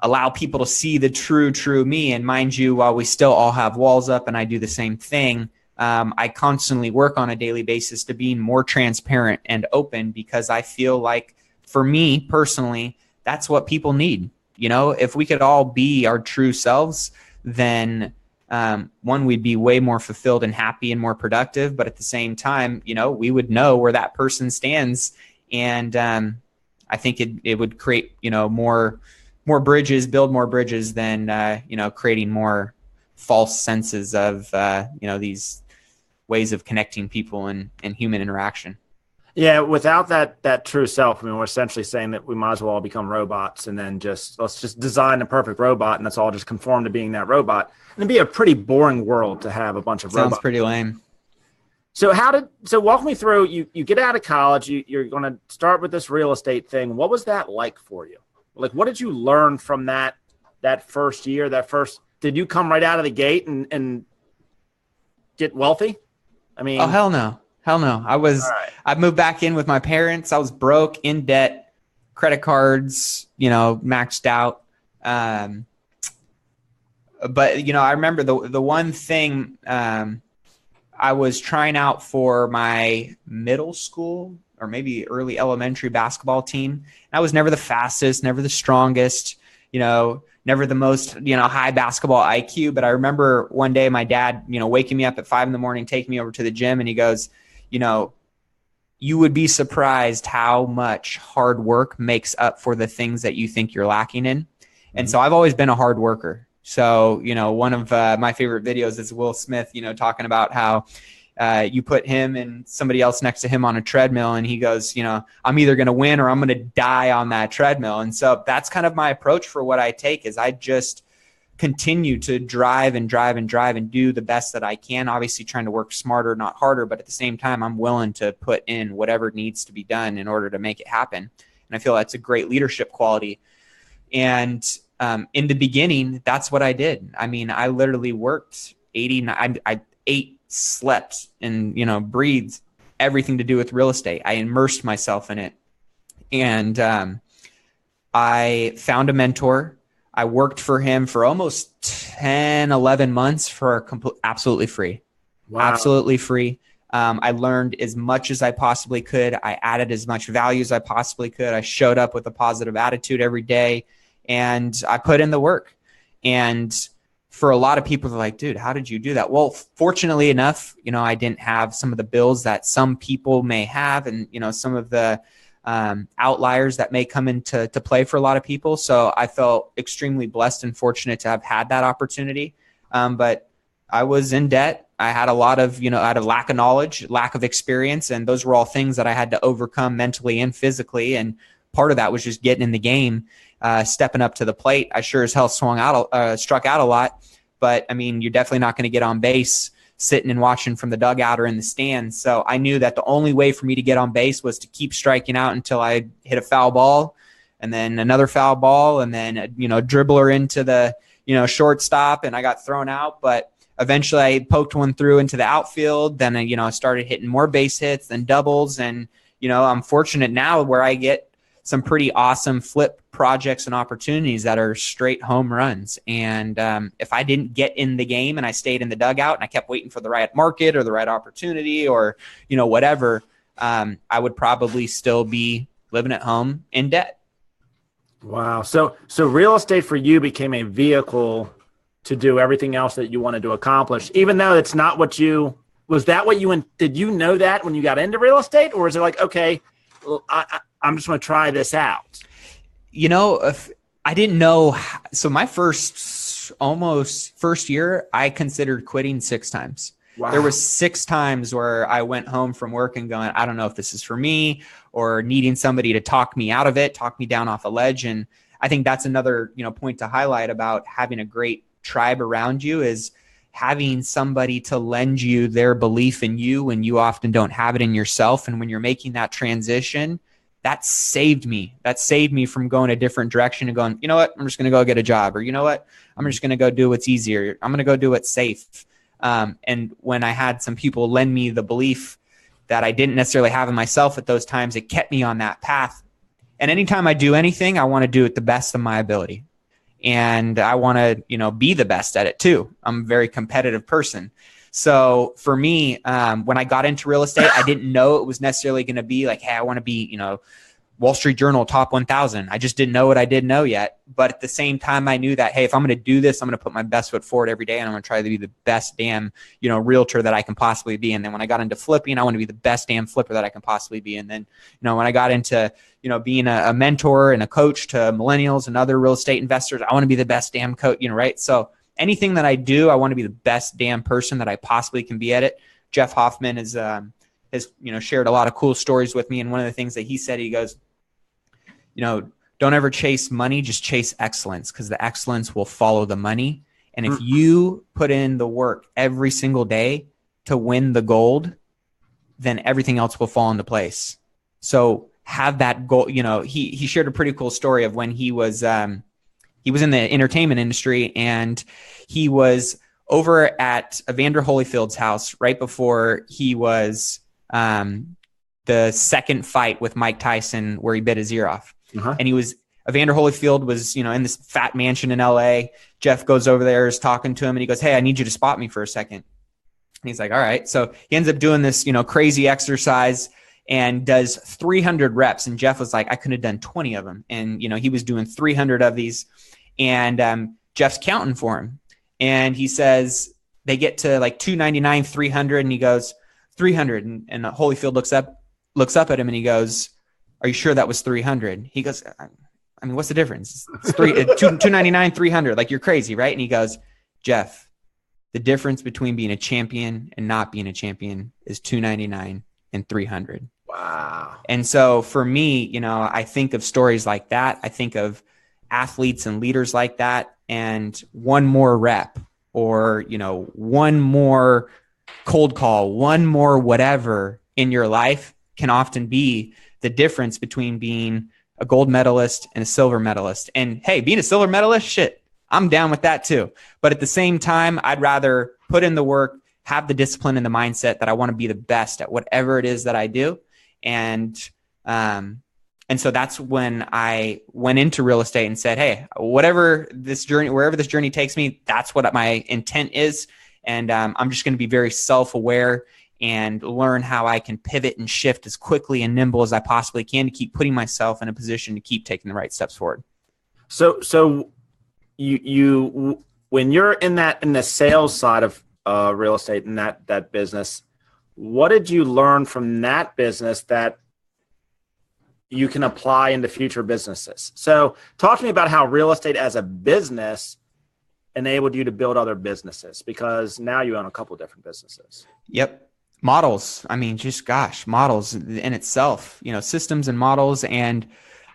allow people to see the true me. And mind you, while we still all have walls up and I do the same thing, I constantly work on a daily basis to being more transparent and open, because I feel like, for me personally, that's what people need. If we could all be our true selves, then one, we'd be way more fulfilled and happy and more productive. But at the same time, we would know where that person stands. And I think it would create, more bridges, build more bridges than, creating more false senses of, these ways of connecting people and human interaction. Yeah. Without that true self, we're essentially saying that we might as well all become robots, and then let's just design a perfect robot, and let's all just conform to being that robot. And it'd be a pretty boring world to have a bunch of robots. Sounds pretty lame. So walk me through, you get out of college, you're going to start with this real estate thing. What was that like for you? What did you learn from that first year, did you come right out of the gate and get wealthy? I mean, oh, hell no. I moved back in with my parents. I was broke, in debt, credit cards, maxed out. But, I remember the one thing, I was trying out for my middle school or maybe early elementary basketball team. I was never the fastest, never the strongest, never the most, high basketball IQ. But I remember one day my dad, waking me up at 5 a.m, taking me over to the gym, and he goes, you would be surprised how much hard work makes up for the things that you think you're lacking in. And so I've always been a hard worker. So, one of my favorite videos is Will Smith, talking about how you put him and somebody else next to him on a treadmill, and he goes, I'm either going to win or I'm going to die on that treadmill. And so that's kind of my approach for what I take, is I just continue to drive and do the best that I can, obviously trying to work smarter, not harder. But at the same time, I'm willing to put in whatever needs to be done in order to make it happen. And I feel that's a great leadership quality. And in the beginning, that's what I did. I mean, I literally worked 89. I ate, slept, and, breathed everything to do with real estate. I immersed myself in it. And I found a mentor. I worked for him for almost 10, 11 months for absolutely free. Wow. Absolutely free. I learned as much as I possibly could. I added as much value as I possibly could. I showed up with a positive attitude every day, and I put in the work. And for a lot of people, they're like, dude, how did you do that? Well, fortunately enough, I didn't have some of the bills that some people may have, and, some of the outliers that may come into play for a lot of people. So I felt extremely blessed and fortunate to have had that opportunity. But I was in debt. I had a lot of, I had a lack of knowledge, lack of experience, and those were all things that I had to overcome mentally and physically. And part of that was just getting in the game, stepping up to the plate. I sure as hell struck out a lot, but I mean, you're definitely not going to get on base sitting and watching from the dugout or in the stands. So I knew that the only way for me to get on base was to keep striking out until I hit a foul ball, and then another foul ball, and then, dribbler into the, shortstop and I got thrown out, but eventually I poked one through into the outfield. Then, I started hitting more base hits than doubles. And, I'm fortunate now where I get some pretty awesome flip projects and opportunities that are straight home runs. And if I didn't get in the game and I stayed in the dugout and I kept waiting for the right market or the right opportunity or, whatever, I would probably still be living at home in debt. Wow. So real estate for you became a vehicle to do everything else that you wanted to accomplish, even though it's not what you – was that what you – did you know that when you got into real estate? Or is it like, okay, well, I'm just going to try this out? If I didn't know – so my almost first year, I considered quitting 6 times. Wow. There was 6 times where I went home from work and going, I don't know if this is for me, or needing somebody to talk me out of it, talk me down off a ledge. And I think that's another, point to highlight about having a great tribe around you is having somebody to lend you their belief in you when you often don't have it in yourself. And when you're making that transition, that saved me. That saved me from going a different direction and going, you know what, I'm just going to go get a job, or you know what, I'm just going to go do what's easier. I'm going to go do what's safe. And when I had some people lend me the belief that I didn't necessarily have in myself at those times, it kept me on that path. And anytime I do anything, I want to do it the best of my ability. And I want to, be the best at it too. I'm a very competitive person. So for me, when I got into real estate, I didn't know it was necessarily going to be like, hey, I want to be, Wall Street Journal top 1,000. I just didn't know what I didn't know yet. But at the same time, I knew that, hey, if I'm going to do this, I'm going to put my best foot forward every day. And I'm going to try to be the best damn, realtor that I can possibly be. And then when I got into flipping, I want to be the best damn flipper that I can possibly be. And then, when I got into, being a mentor and a coach to millennials and other real estate investors, I want to be the best damn coach, right? So anything that I do, I want to be the best damn person that I possibly can be at it. Jeff Hoffman has shared a lot of cool stories with me. And one of the things that he said, he goes, don't ever chase money, just chase excellence, because the excellence will follow the money. And if you put in the work every single day to win the gold, then everything else will fall into place. So have that goal. He shared a pretty cool story of when he was in the entertainment industry, and he was over at Evander Holyfield's house right before he was the second fight with Mike Tyson where he bit his ear off. Uh-huh. And Evander Holyfield was, in this fat mansion in LA. Jeff goes over there, is talking to him, and he goes, hey, I need you to spot me for a second. And he's like, all right. So he ends up doing this, crazy exercise and does 300 reps. And Jeff was like, I couldn't have done 20 of them. And, he was doing 300 of these, and Jeff's counting for him. And he says, they get to like 299, 300. And he goes, 300. And Holyfield looks up at him and he goes, are you sure that was 300? He goes, I mean, what's the difference? It's 299, 300. Like, you're crazy, right? And he goes, Jeff, the difference between being a champion and not being a champion is 299 and 300. Wow. And so for me, I think of stories like that. I think of athletes and leaders like that. And one more rep or, one more cold call, one more whatever in your life can often be the difference between being a gold medalist and a silver medalist. And hey, being a silver medalist, shit, I'm down with that too. But at the same time, I'd rather put in the work, have the discipline and the mindset that I want to be the best at whatever it is that I do. And so that's when I went into real estate and said, hey, wherever this journey takes me, that's what my intent is. And I'm just going to be very self-aware and learn how I can pivot and shift as quickly and nimble as I possibly can to keep putting myself in a position to keep taking the right steps forward. So you when you're in the sales side of real estate and that business, what did you learn from that business that you can apply into future businesses? So talk to me about how real estate as a business enabled you to build other businesses, because now you own a couple of different businesses. Yep. Models. I mean, models in itself, systems and models and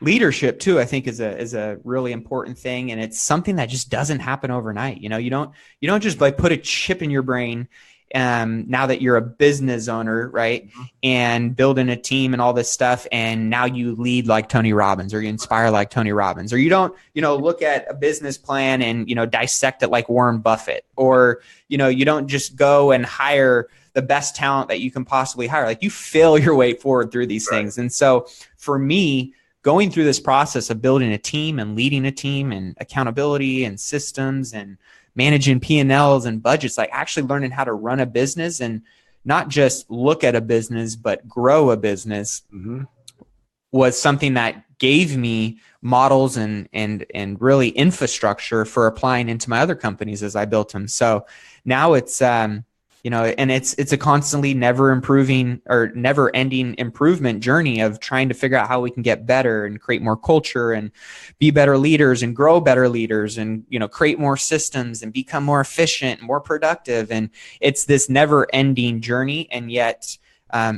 leadership too, I think is a really important thing. And it's something that just doesn't happen overnight. You don't just like put a chip in your brain now that you're a business owner, right? Mm-hmm. And building a team and all this stuff. And now you lead like Tony Robbins, or you inspire like Tony Robbins, or you don't, look at a business plan and, dissect it like Warren Buffett, or, you don't just go and hire the best talent that you can possibly hire. Like, you fail your way forward through these things. And so for me, going through this process of building a team and leading a team and accountability and systems and managing P&Ls and budgets, like actually learning how to run a business and not just look at a business, but grow a business, was something that gave me models and really infrastructure for applying into my other companies as I built them. So now it's, and it's a constantly never ending improvement journey of trying to figure out how we can get better and create more culture and be better leaders and grow better leaders and, create more systems and become more efficient and more productive. And it's this never ending journey. And yet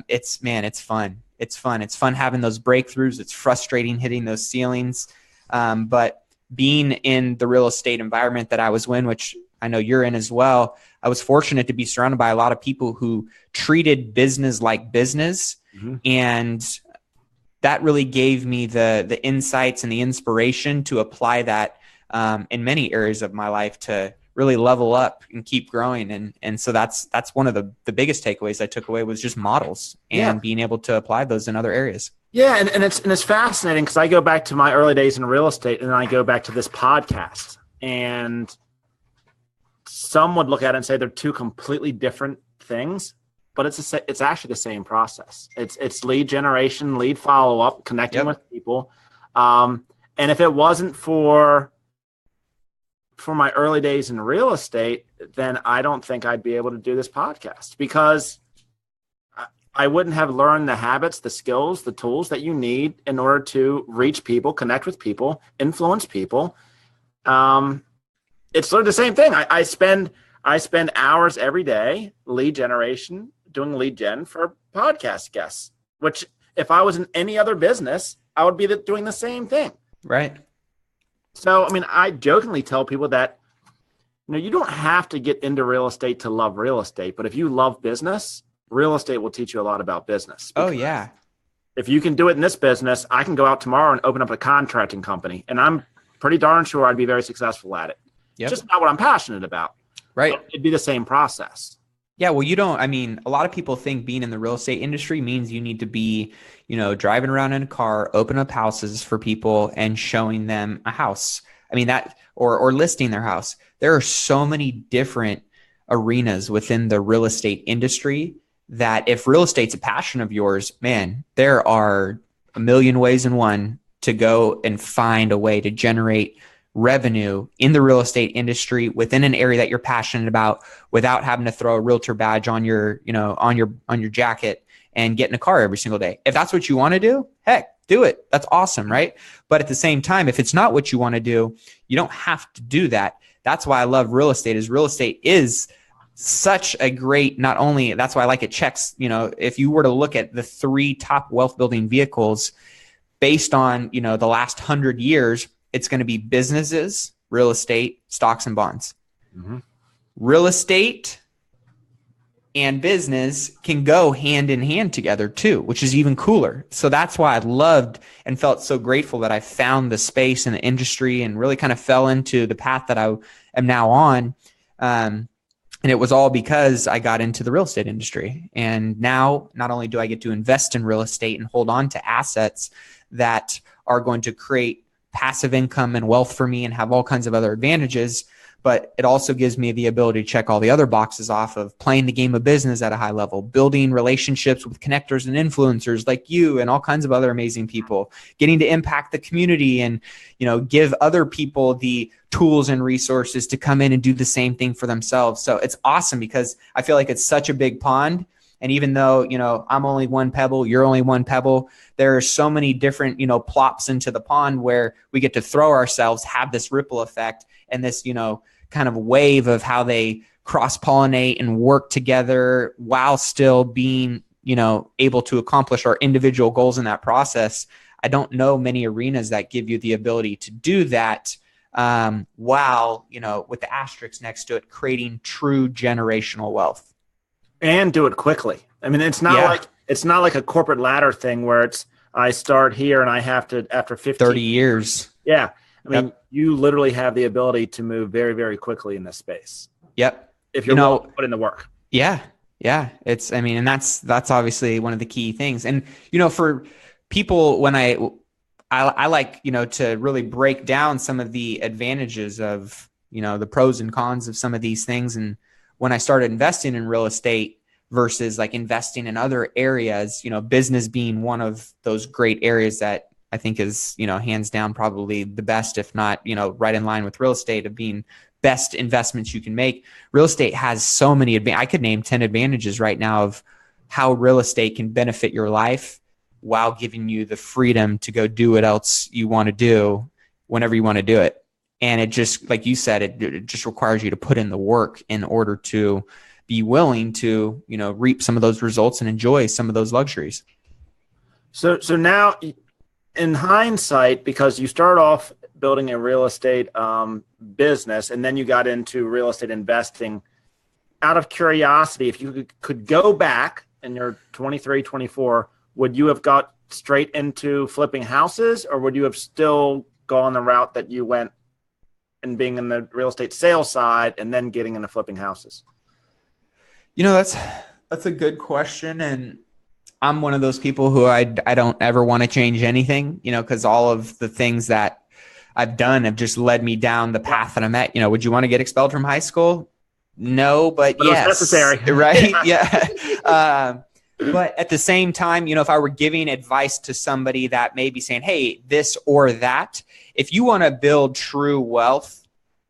it's fun. It's fun. It's fun having those breakthroughs. It's frustrating hitting those ceilings. But being in the real estate environment that I was in, which I know you're in as well, I was fortunate to be surrounded by a lot of people who treated business like business. And that really gave me the insights and the inspiration to apply that in many areas of my life to really level up and keep growing. And so that's one of the biggest takeaways I took away, was just models and being able to apply those in other areas. Yeah. And it's fascinating because I go back to my early days in real estate and then I go back to this podcast, and some would look at it and say they're two completely different things, but it's actually the same process. It's lead generation, lead follow-up, connecting with people. And if it wasn't for my early days in real estate, then I don't think I'd be able to do this podcast, because I wouldn't have learned the habits, the skills, the tools that you need in order to reach people, connect with people, influence people. It's sort of the same thing. I spend hours every day lead generation, doing lead gen for podcast guests, which if I was in any other business, I would be doing the same thing. Right. So, I mean, I jokingly tell people that, you don't have to get into real estate to love real estate, but if you love business, real estate will teach you a lot about business. Oh, yeah. If you can do it in this business, I can go out tomorrow and open up a contracting company, and I'm pretty darn sure I'd be very successful at it. Yep. Just not what I'm passionate about. Right. But it'd be the same process. Yeah. Well, a lot of people think being in the real estate industry means you need to be, driving around in a car, open up houses for people and showing them a house. I mean, or listing their house. There are so many different arenas within the real estate industry that if real estate's a passion of yours, man, there are a million ways in one to go and find a way to generate revenue in the real estate industry within an area that you're passionate about, without having to throw a realtor badge on your, on your jacket and get in a car every single day. If that's what you want to do, heck, do it. That's awesome, right? But at the same time, if it's not what you want to do, you don't have to do that. That's why I love real estate. Real estate is such a great, not only, that's why I like it checks, if you were to look at the 3 top wealth building vehicles based on, the last 100 years, it's going to be businesses, real estate, stocks, and bonds. Real estate and business can go hand in hand together too, which is even cooler. So that's why I loved and felt so grateful that I found the space in the industry and really kind of fell into the path that I am now on. And it was all because I got into the real estate industry. And now not only do I get to invest in real estate and hold on to assets that are going to create passive income and wealth for me and have all kinds of other advantages, but it also gives me the ability to check all the other boxes off of playing the game of business at a high level, building relationships with connectors and influencers like you and all kinds of other amazing people, getting to impact the community and, give other people the tools and resources to come in and do the same thing for themselves. So it's awesome because I feel like it's such a big pond. And even though, I'm only one pebble, you're only one pebble, there are so many different, plops into the pond where we get to throw ourselves, have this ripple effect and this, kind of wave of how they cross-pollinate and work together while still being, able to accomplish our individual goals in that process. I don't know many arenas that give you the ability to do that while, with the asterisk next to it, creating true generational wealth. And do it quickly. I mean, it's not like a corporate ladder thing where I start here and I have to after 30 years. Yeah. I mean, you literally have the ability to move very, very quickly in this space. Yep. If you're willing to put in the work. Yeah. Yeah. And that's obviously one of the key things. And, for people, when I like, to really break down some of the advantages of, the pros and cons of some of these things. And when I started investing in real estate versus like investing in other areas, business being one of those great areas that I think is, hands down probably the best, if not, right in line with real estate of being best investments you can make. Real estate has so many I could name 10 advantages right now of how real estate can benefit your life while giving you the freedom to go do what else you want to do whenever you want to do it. And it just, like you said, it just requires you to put in the work in order to be willing to, reap some of those results and enjoy some of those luxuries. So now in hindsight, because you start off building a real estate business and then you got into real estate investing, out of curiosity, if you could go back and you're 23, 24, would you have got straight into flipping houses, or would you have still gone the route that you went and being in the real estate sales side and then getting into flipping houses? That's a good question. And I'm one of those people who I don't ever want to change anything, because all of the things that I've done have just led me down the path that I'm at. Would you want to get expelled from high school? No, but yes. It was necessary. Right? Yeah. But at the same time, if I were giving advice to somebody that may be saying, hey, this or that, if you want to build true wealth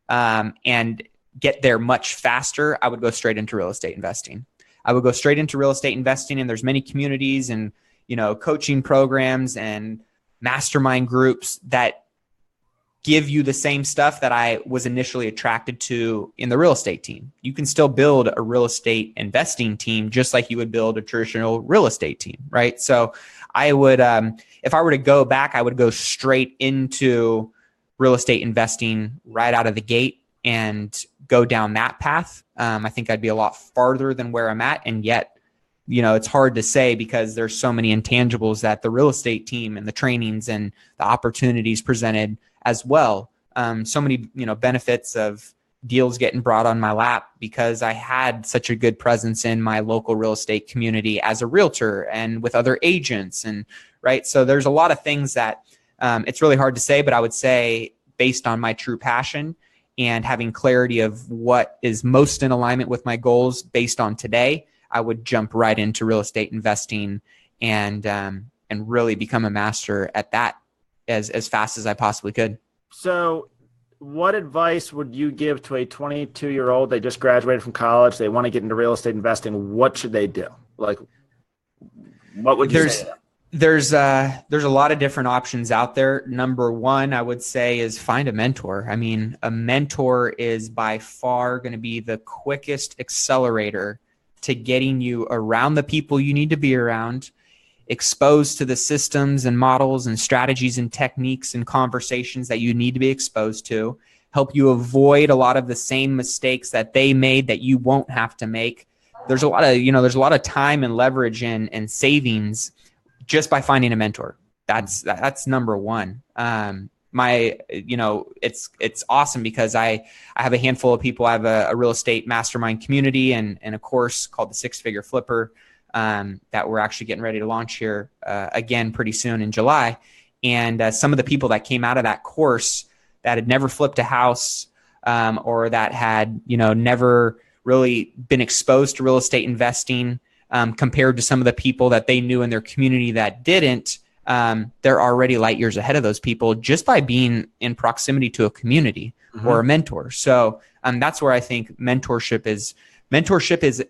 and get there much faster, I would go straight into real estate investing. I would go straight into real estate investing, and there's many communities and, coaching programs and mastermind groups that give you the same stuff that I was initially attracted to in the real estate team. You can still build a real estate investing team just like you would build a traditional real estate team, right? So I would, if I were to go back, I would go straight into real estate investing right out of the gate and go down that path. I think I'd be a lot farther than where I'm at. And yet, it's hard to say because there's so many intangibles that the real estate team and the trainings and the opportunities presented as well. So many, benefits of deals getting brought on my lap because I had such a good presence in my local real estate community as a realtor and with other agents. And right. So there's a lot of things that it's really hard to say, but I would say based on my true passion and having clarity of what is most in alignment with my goals based on today, I would jump right into real estate investing and really become a master at that as fast as I possibly could. So what advice would you give to a 22-year-old? They just graduated from college. They want to get into real estate investing. What should they do? Like, what would you say? There's a lot of different options out there. Number one, I would say, is find a mentor. I mean, a mentor is by far going to be the quickest accelerator to getting you around the people you need to be around, exposed to the systems and models and strategies and techniques and conversations that you need to be exposed to, help you avoid a lot of the same mistakes that they made that you won't have to make. There's a lot of time and leverage and savings just by finding a mentor. That's number one. It's awesome because I have a handful of people. I have a real estate mastermind community and a course called the 6-Figure Flipper that we're actually getting ready to launch here again pretty soon in July. And some of the people that came out of that course that had never flipped a house or that had never really been exposed to real estate investing compared to some of the people that they knew in their community that didn't, they're already light years ahead of those people just by being in proximity to a community or a mentor. So that's where I think mentorship is,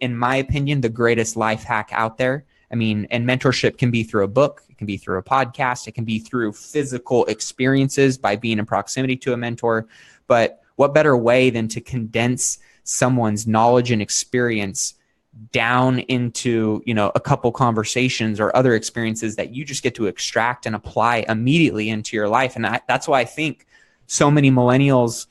in my opinion, the greatest life hack out there. I mean, and mentorship can be through a book, it can be through a podcast, it can be through physical experiences by being in proximity to a mentor. But what better way than to condense someone's knowledge and experience down into, a couple conversations or other experiences that you just get to extract and apply immediately into your life. And that's why I think so many millennials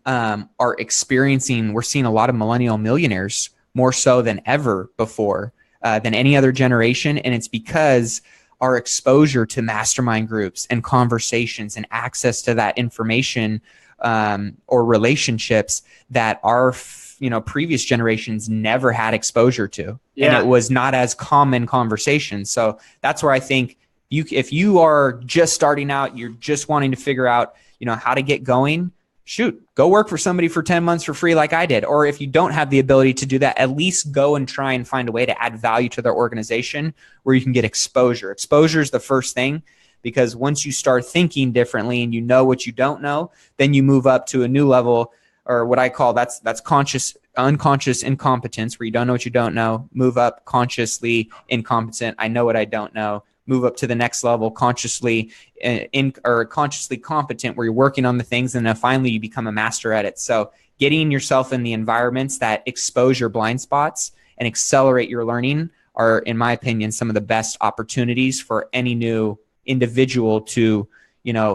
are experiencing, we're seeing a lot of millennial millionaires more so than ever before, than any other generation. And it's because our exposure to mastermind groups and conversations and access to that information or relationships that our previous generations never had exposure to. Yeah. And it was not as common conversation. So that's where I think if you are just starting out, you're just wanting to figure out, how to get going, shoot, go work for somebody for 10 months for free like I did. Or if you don't have the ability to do that, at least go and try and find a way to add value to their organization where you can get exposure. Exposure is the first thing, because once you start thinking differently and you know what you don't know, then you move up to a new level, or what I call that's unconscious incompetence, where you don't know what you don't know. Move up consciously incompetent. I know what I don't know. Move up to the next level, consciously consciously competent, where you're working on the things, and then finally you become a master at it. So getting yourself in the environments that expose your blind spots and accelerate your learning are, in my opinion, some of the best opportunities for any new individual to,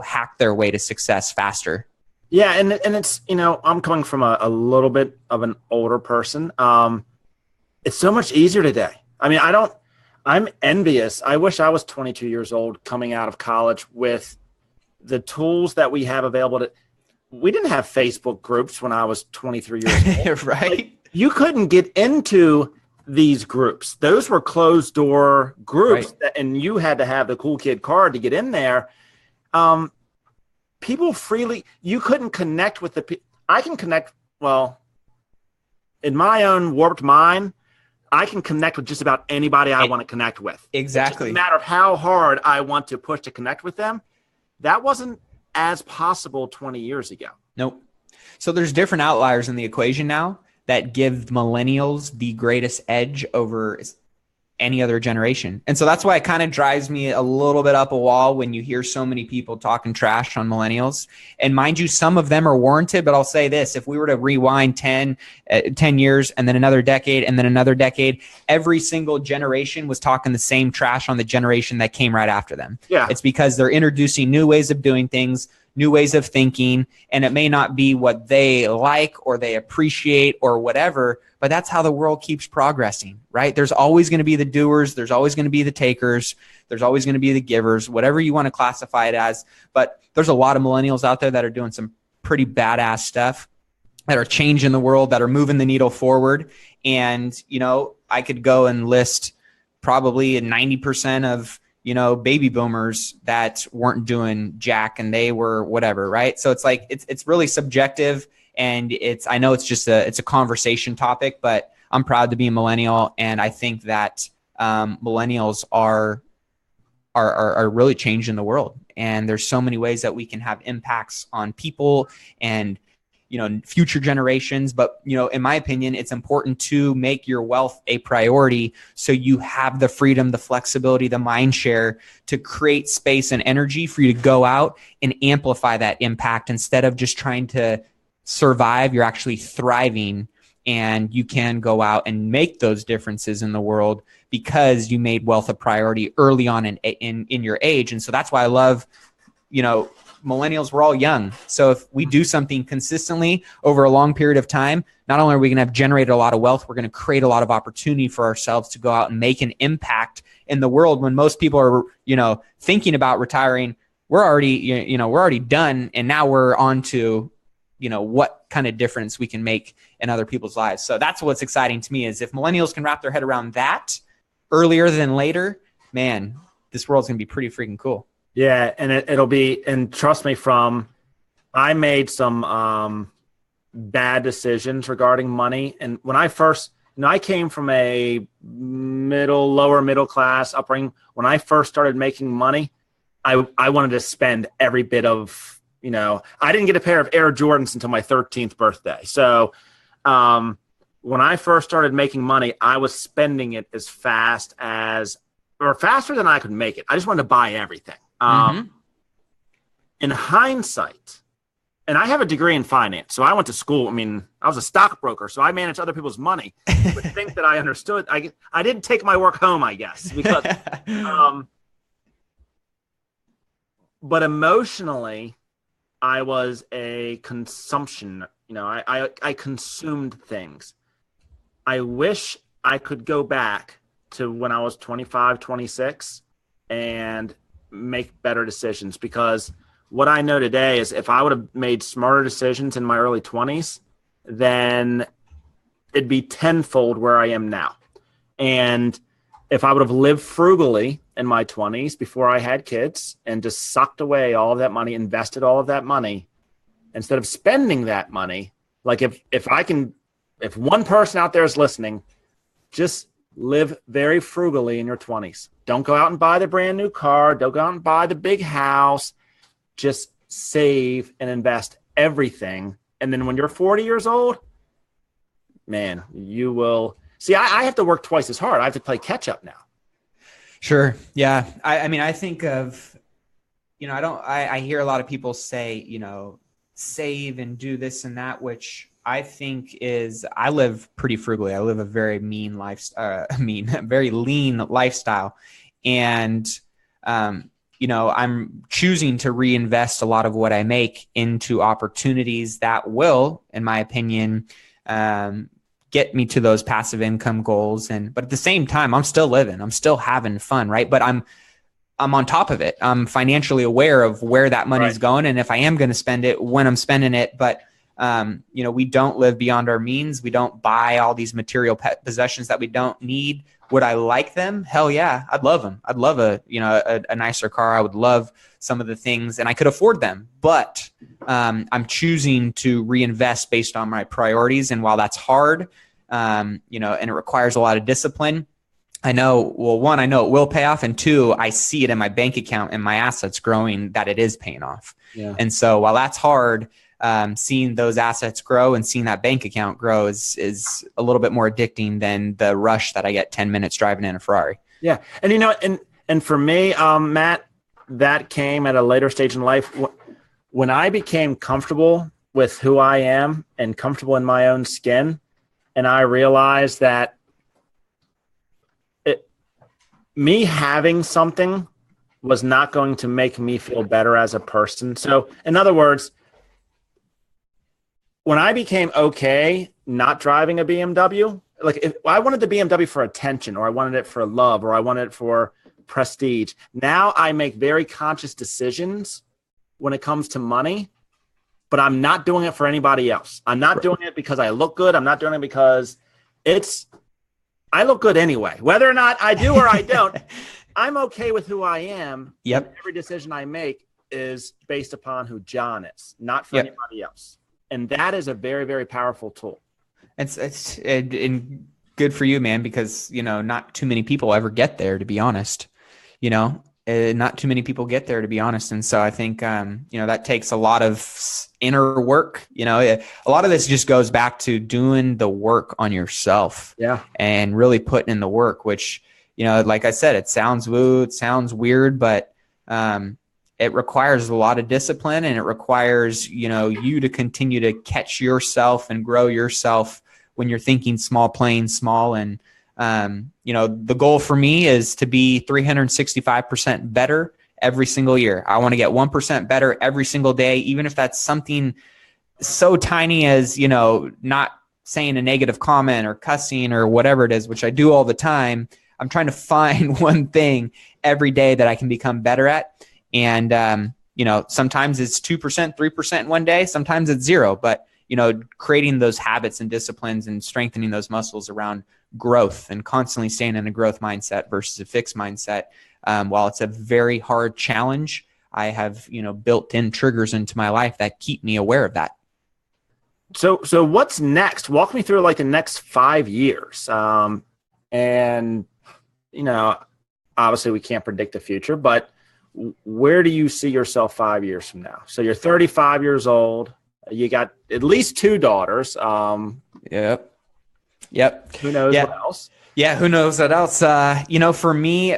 hack their way to success faster. Yeah, and it's, I'm coming from a little bit of an older person. It's so much easier today. I mean, I'm envious. I wish I was 22 years old coming out of college with the tools that we have available. We didn't have Facebook groups when I was 23 years old. Right. Like, you couldn't get into these groups. Those were closed door groups, right. And you had to have the cool kid card to get in there. People freely, you couldn't connect with the people. I can connect, in my own warped mind, I can connect with just about anybody I want to connect with. Exactly. It's just a matter of how hard I want to push to connect with them. That wasn't as possible 20 years ago. Nope. So there's different outliers in the equation now that give millennials the greatest edge over any other generation. And so that's why it kind of drives me a little bit up a wall when you hear so many people talking trash on millennials. And mind you, some of them are warranted, but I'll say this: if we were to rewind 10 years and then another decade and then another decade, every single generation was talking the same trash on the generation that came right after them. Yeah. It's because they're introducing new ways of doing things, new ways of thinking, and it may not be what they like or they appreciate or whatever, but that's how the world keeps progressing, right? There's always going to be the doers. There's always going to be the takers. There's always going to be the givers, whatever you want to classify it as. But there's a lot of millennials out there that are doing some pretty badass stuff, that are changing the world, that are moving the needle forward. And, I could go and list probably 90% of, baby boomers that weren't doing jack and they were whatever, right? So it's like, it's really subjective, and I know it's just it's a conversation topic, but I'm proud to be a millennial. And I think that millennials are really changing the world. And there's so many ways that we can have impacts on people and, future generations. But, in my opinion, it's important to make your wealth a priority so you have the freedom, the flexibility, the mind share to create space and energy for you to go out and amplify that impact. Instead of just trying to survive, you're actually thriving, and you can go out and make those differences in the world because you made wealth a priority early on in your age. And so that's why I love, millennials, we're all young. So if we do something consistently over a long period of time, not only are we going to have generated a lot of wealth, we're going to create a lot of opportunity for ourselves to go out and make an impact in the world. When most people are, thinking about retiring, we're already done. And now we're on to, what kind of difference we can make in other people's lives. So that's what's exciting to me, is if millennials can wrap their head around that earlier than later, man, this world's going to be pretty freaking cool. Yeah, and it'll be, and trust me, I made some bad decisions regarding money. And when I first, I came from a lower middle class upbringing. When I first started making money, I wanted to spend every bit of, I didn't get a pair of Air Jordans until my 13th birthday. So when I first started making money, I was spending it as faster than I could make it. I just wanted to buy everything. In hindsight, and I have a degree in finance, so I went to school. I mean, I was a stockbroker, so I managed other people's money. But think that I understood. I didn't take my work home, I guess, because. But emotionally, I was a consumption. I consumed things. I wish I could go back to when I was 25, 26 and make better decisions, because what I know today is if I would have made smarter decisions in my early 20s, then it'd be tenfold where I am now. And if I would have lived frugally in my 20s before I had kids and just sucked away all of that money, invested all of that money, instead of spending that money, like if one person out there is listening, just live very frugally in your 20s. Don't go out and buy the brand new car. Don't go out and buy the big house. Just save and invest everything. And then when you're 40 years old, man, you will see. I have to work twice as hard. I have to play catch up now. Sure. Yeah. I mean, I think of, I hear a lot of people say, save and do this and that, which I think I live pretty frugally. I live a very very lean lifestyle. And, I'm choosing to reinvest a lot of what I make into opportunities that will, in my opinion, get me to those passive income goals. But at the same time, I'm still living, I'm still having fun. Right. But I'm on top of it. I'm financially aware of where that money's going. And if I am going to spend it, when I'm spending it, but we don't live beyond our means. We don't buy all these material possessions that we don't need. Would I like them? Hell yeah. I'd love them. I'd love a nicer car. I would love some of the things, and I could afford them, but I'm choosing to reinvest based on my priorities. And while that's hard, and it requires a lot of discipline, I know it will pay off. And two, I see it in my bank account and my assets growing, that it is paying off. Yeah. And so while that's hard, seeing those assets grow and seeing that bank account grow is a little bit more addicting than the rush that I get 10 minutes driving in a Ferrari. Yeah. And for me, Matt, that came at a later stage in life. When I became comfortable with who I am and comfortable in my own skin, and I realized that me having something was not going to make me feel better as a person. So in other words, when I became okay not driving a BMW, like if I wanted the BMW for attention, or I wanted it for love, or I wanted it for prestige, now I make very conscious decisions when it comes to money, but I'm not doing it for anybody else. I'm not doing it because I look good. I'm not doing it because I look good anyway. Whether or not I do or I don't, I'm okay with who I am. Yep. Every decision I make is based upon who John is, not for anybody else. And that is a very, very powerful tool. It's good for you, man, because, not too many people ever get there, to be honest. Not too many people get there, to be honest. And so I think, that takes a lot of inner work. A lot of this just goes back to doing the work on yourself. Yeah. And really putting in the work, which, like I said, it sounds woo, it sounds weird, but it requires a lot of discipline, and it requires, you to continue to catch yourself and grow yourself when you're thinking small, playing small. And, the goal for me is to be 365% better every single year. I want to get 1% better every single day, even if that's something so tiny as, not saying a negative comment or cussing or whatever it is, which I do all the time. I'm trying to find one thing every day that I can become better at. And, sometimes it's 2%, 3% in one day, sometimes it's 0, but, creating those habits and disciplines and strengthening those muscles around growth and constantly staying in a growth mindset versus a fixed mindset. While it's a very hard challenge, I have, built in triggers into my life that keep me aware of that. So what's next? Walk me through like the next 5 years. And, obviously we can't predict the future, but where do you see yourself 5 years from now? So you're 35 years old. You got at least 2 daughters. Yep. Who knows what else? Yeah. Who knows what else? For me,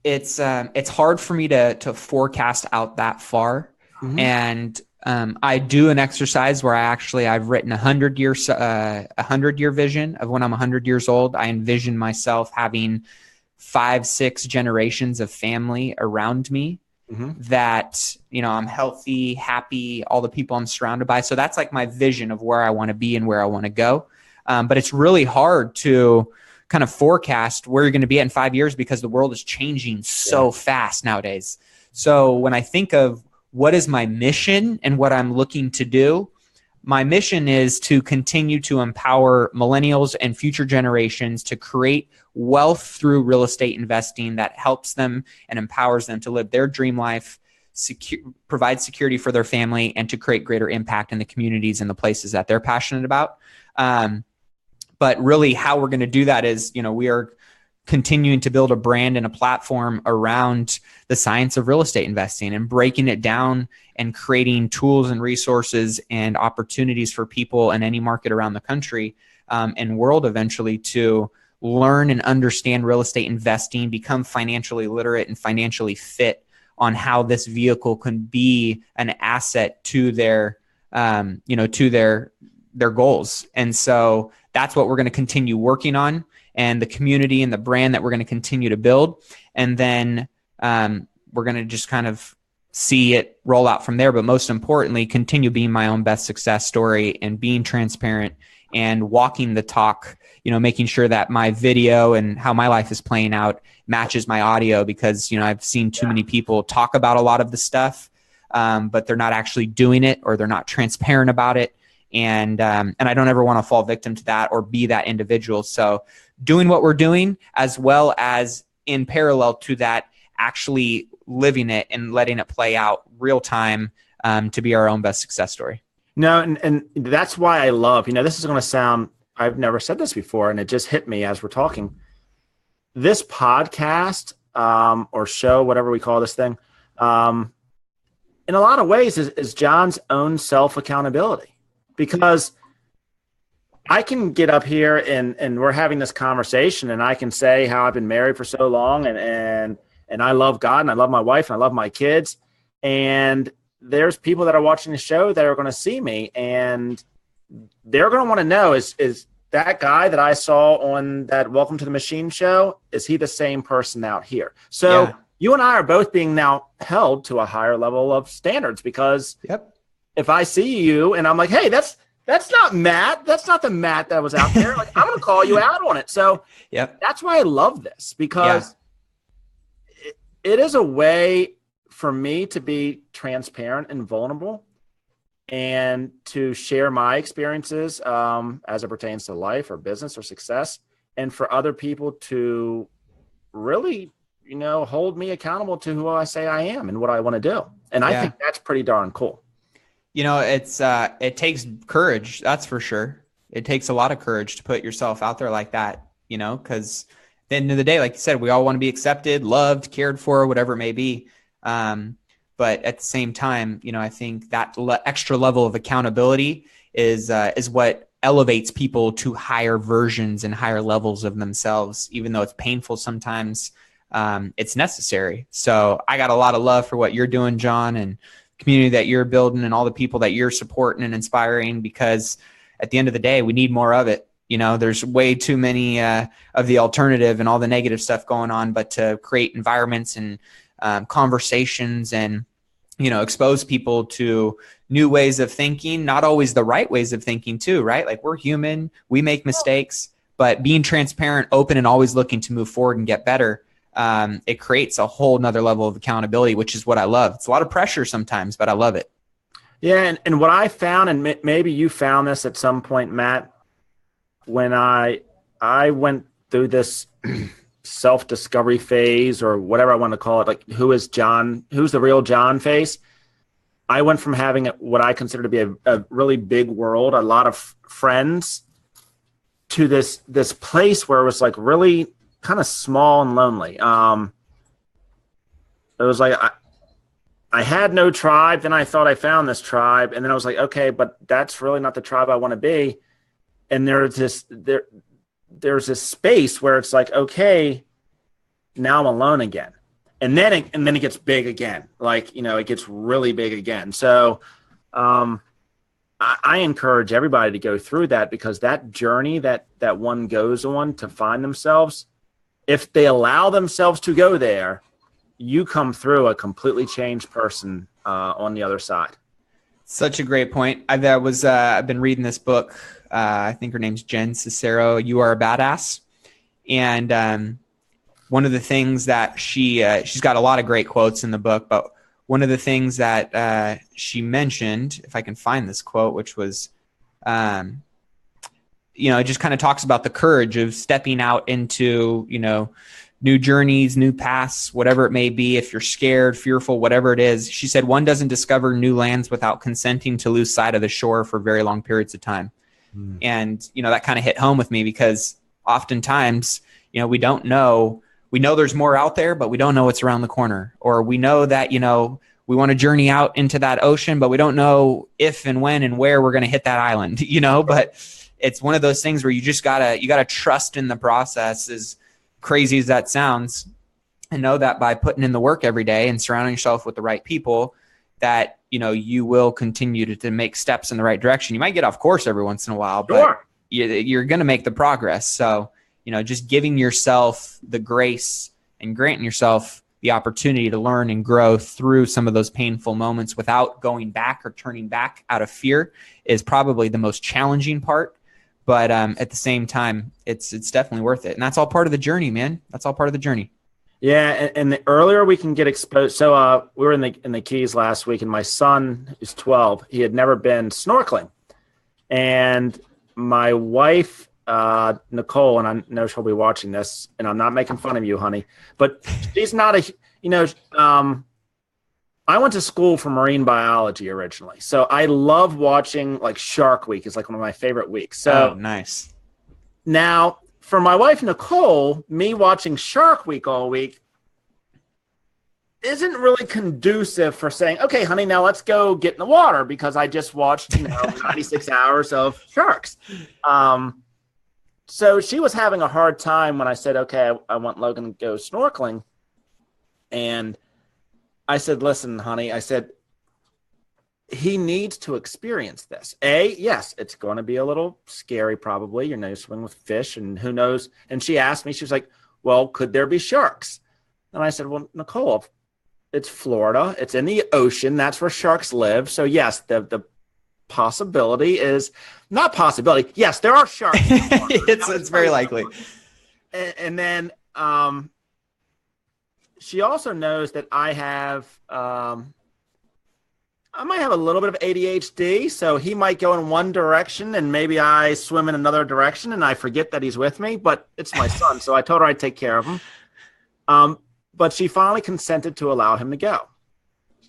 it's hard for me to forecast out that far. Mm-hmm. And I do an exercise where I've written a 100-year vision of when I'm 100 years old. I envision myself having 5-6 generations of family around me. Mm-hmm. That, I'm healthy, happy, all the people I'm surrounded by. So that's like my vision of where I want to be and where I want to go. But it's really hard to kind of forecast where you're going to be at in 5 years because the world is changing so fast nowadays. So when I think of what is my mission and what I'm looking to do, my mission is to continue to empower millennials and future generations to create wealth through real estate investing that helps them and empowers them to live their dream life, provide security for their family, and to create greater impact in the communities and the places that they're passionate about. But really how we're going to do that is, we are continuing to build a brand and a platform around the science of real estate investing and breaking it down and creating tools and resources and opportunities for people in any market around the country and world eventually to learn and understand real estate investing, become financially literate and financially fit on how this vehicle can be an asset to their, to their goals. And so that's what we're going to continue working on, and the community and the brand that we're going to continue to build. And then we're going to just kind of see it roll out from there. But most importantly, continue being my own best success story and being transparent and walking the talk, making sure that my video and how my life is playing out matches my audio, because, I've seen too many people talk about a lot of the stuff, but they're not actually doing it, or they're not transparent about it. And I don't ever want to fall victim to that or be that individual. So doing what we're doing, as well as in parallel to that, actually living it and letting it play out real time to be our own best success story. No, and that's why I love, this is going to sound, I've never said this before, and it just hit me as we're talking. This podcast or show, whatever we call this thing, in a lot of ways is John's own self-accountability. Because I can get up here and we're having this conversation, and I can say how I've been married for so long and I love God and I love my wife and I love my kids. And there's people that are watching the show that are going to see me, and they're going to want to know, is that guy that I saw on that Welcome to the Machine show, is he the same person out here? So you and I are both being now held to a higher level of standards, because if I see you and I'm like, hey, that's not Matt. That's not the Matt that was out there. Like, I'm going to call you out on it. So that's why I love this, because it is a way for me to be transparent and vulnerable and to share my experiences as it pertains to life or business or success, and for other people to really, hold me accountable to who I say I am and what I want to do. And I think that's pretty darn cool. It takes courage. That's for sure. It takes a lot of courage to put yourself out there like that, because at the end of the day, like you said, we all want to be accepted, loved, cared for, whatever it may be. But at the same time, I think that extra level of accountability is what elevates people to higher versions and higher levels of themselves. Even though it's painful sometimes, it's necessary. So I got a lot of love for what you're doing, John, and community that you're building and all the people that you're supporting and inspiring, because at the end of the day, we need more of it. There's way too many of the alternative and all the negative stuff going on, but to create environments and conversations and, expose people to new ways of thinking, not always the right ways of thinking too, right? Like, we're human, we make mistakes, but being transparent, open, and always looking to move forward and get better, it creates a whole nother level of accountability, which is what I love. It's a lot of pressure sometimes, but I love it. Yeah. And what I found, and maybe you found this at some point, Matt, when I went through this self-discovery phase, or whatever I want to call it, like, who's the real John phase. I went from having what I consider to be a really big world, a lot of friends, to this place where it was like really kind of small and lonely. It was like I had no tribe. Then I thought I found this tribe, and then I was like, okay, but that's really not the tribe I want to be. And there's this space where it's like, okay, now I'm alone again, and then it gets big again. Like, it gets really big again. So I encourage everybody to go through that, because that journey that one goes on to find themselves, if they allow themselves to go there, you come through a completely changed person on the other side. Such a great point. I've been reading this book. I think her name's Jen Cicero. You Are a Badass, and one of the things that she's got a lot of great quotes in the book, but one of the things that she mentioned, if I can find this quote, which was, it just kind of talks about the courage of stepping out into, new journeys, new paths, whatever it may be. If you're scared, fearful, whatever it is, she said, one doesn't discover new lands without consenting to lose sight of the shore for very long periods of time. And, that kind of hit home with me because oftentimes, we don't know. We know there's more out there, but we don't know what's around the corner. Or we know that, we want to journey out into that ocean, but we don't know if and when and where we're going to hit that island, but it's one of those things where you gotta trust in the process, as crazy as that sounds, and know that by putting in the work every day and surrounding yourself with the right people, that, you will continue to make steps in the right direction. You might get off course every once in a while, but you're going to make the progress. So, just giving yourself the grace and granting yourself the opportunity to learn and grow through some of those painful moments without going back or turning back out of fear is probably the most challenging part. But at the same time, it's definitely worth it. And that's all part of the journey, man. That's all part of the journey. Yeah, and the earlier we can get exposed. So we were in the Keys last week, and my son is 12. He had never been snorkeling. And my wife, Nicole, and I know she'll be watching this, and I'm not making fun of you, honey, but she's not I went to school for marine biology originally. So I love watching like Shark Week is like one of my favorite weeks. So nice. Now for my wife, Nicole, me watching Shark Week all week isn't really conducive for saying, okay, honey, now let's go get in the water because I just watched 96 hours of sharks. So she was having a hard time when I said, okay, I want Logan to go snorkeling. And I said, listen, honey, I said, he needs to experience this. Yes, it's going to be a little scary probably. You're swimming with fish and who knows. And she asked me, she was like, well, could there be sharks? And I said, well, Nicole, it's Florida. It's in the ocean. That's where sharks live. So yes, the possibility is not possibility. Yes, there are sharks. It's very likely. And then she also knows that I might have a little bit of ADHD, so he might go in one direction and maybe I swim in another direction and I forget that he's with me, but it's my son, so I told her I'd take care of him. But she finally consented to allow him to go.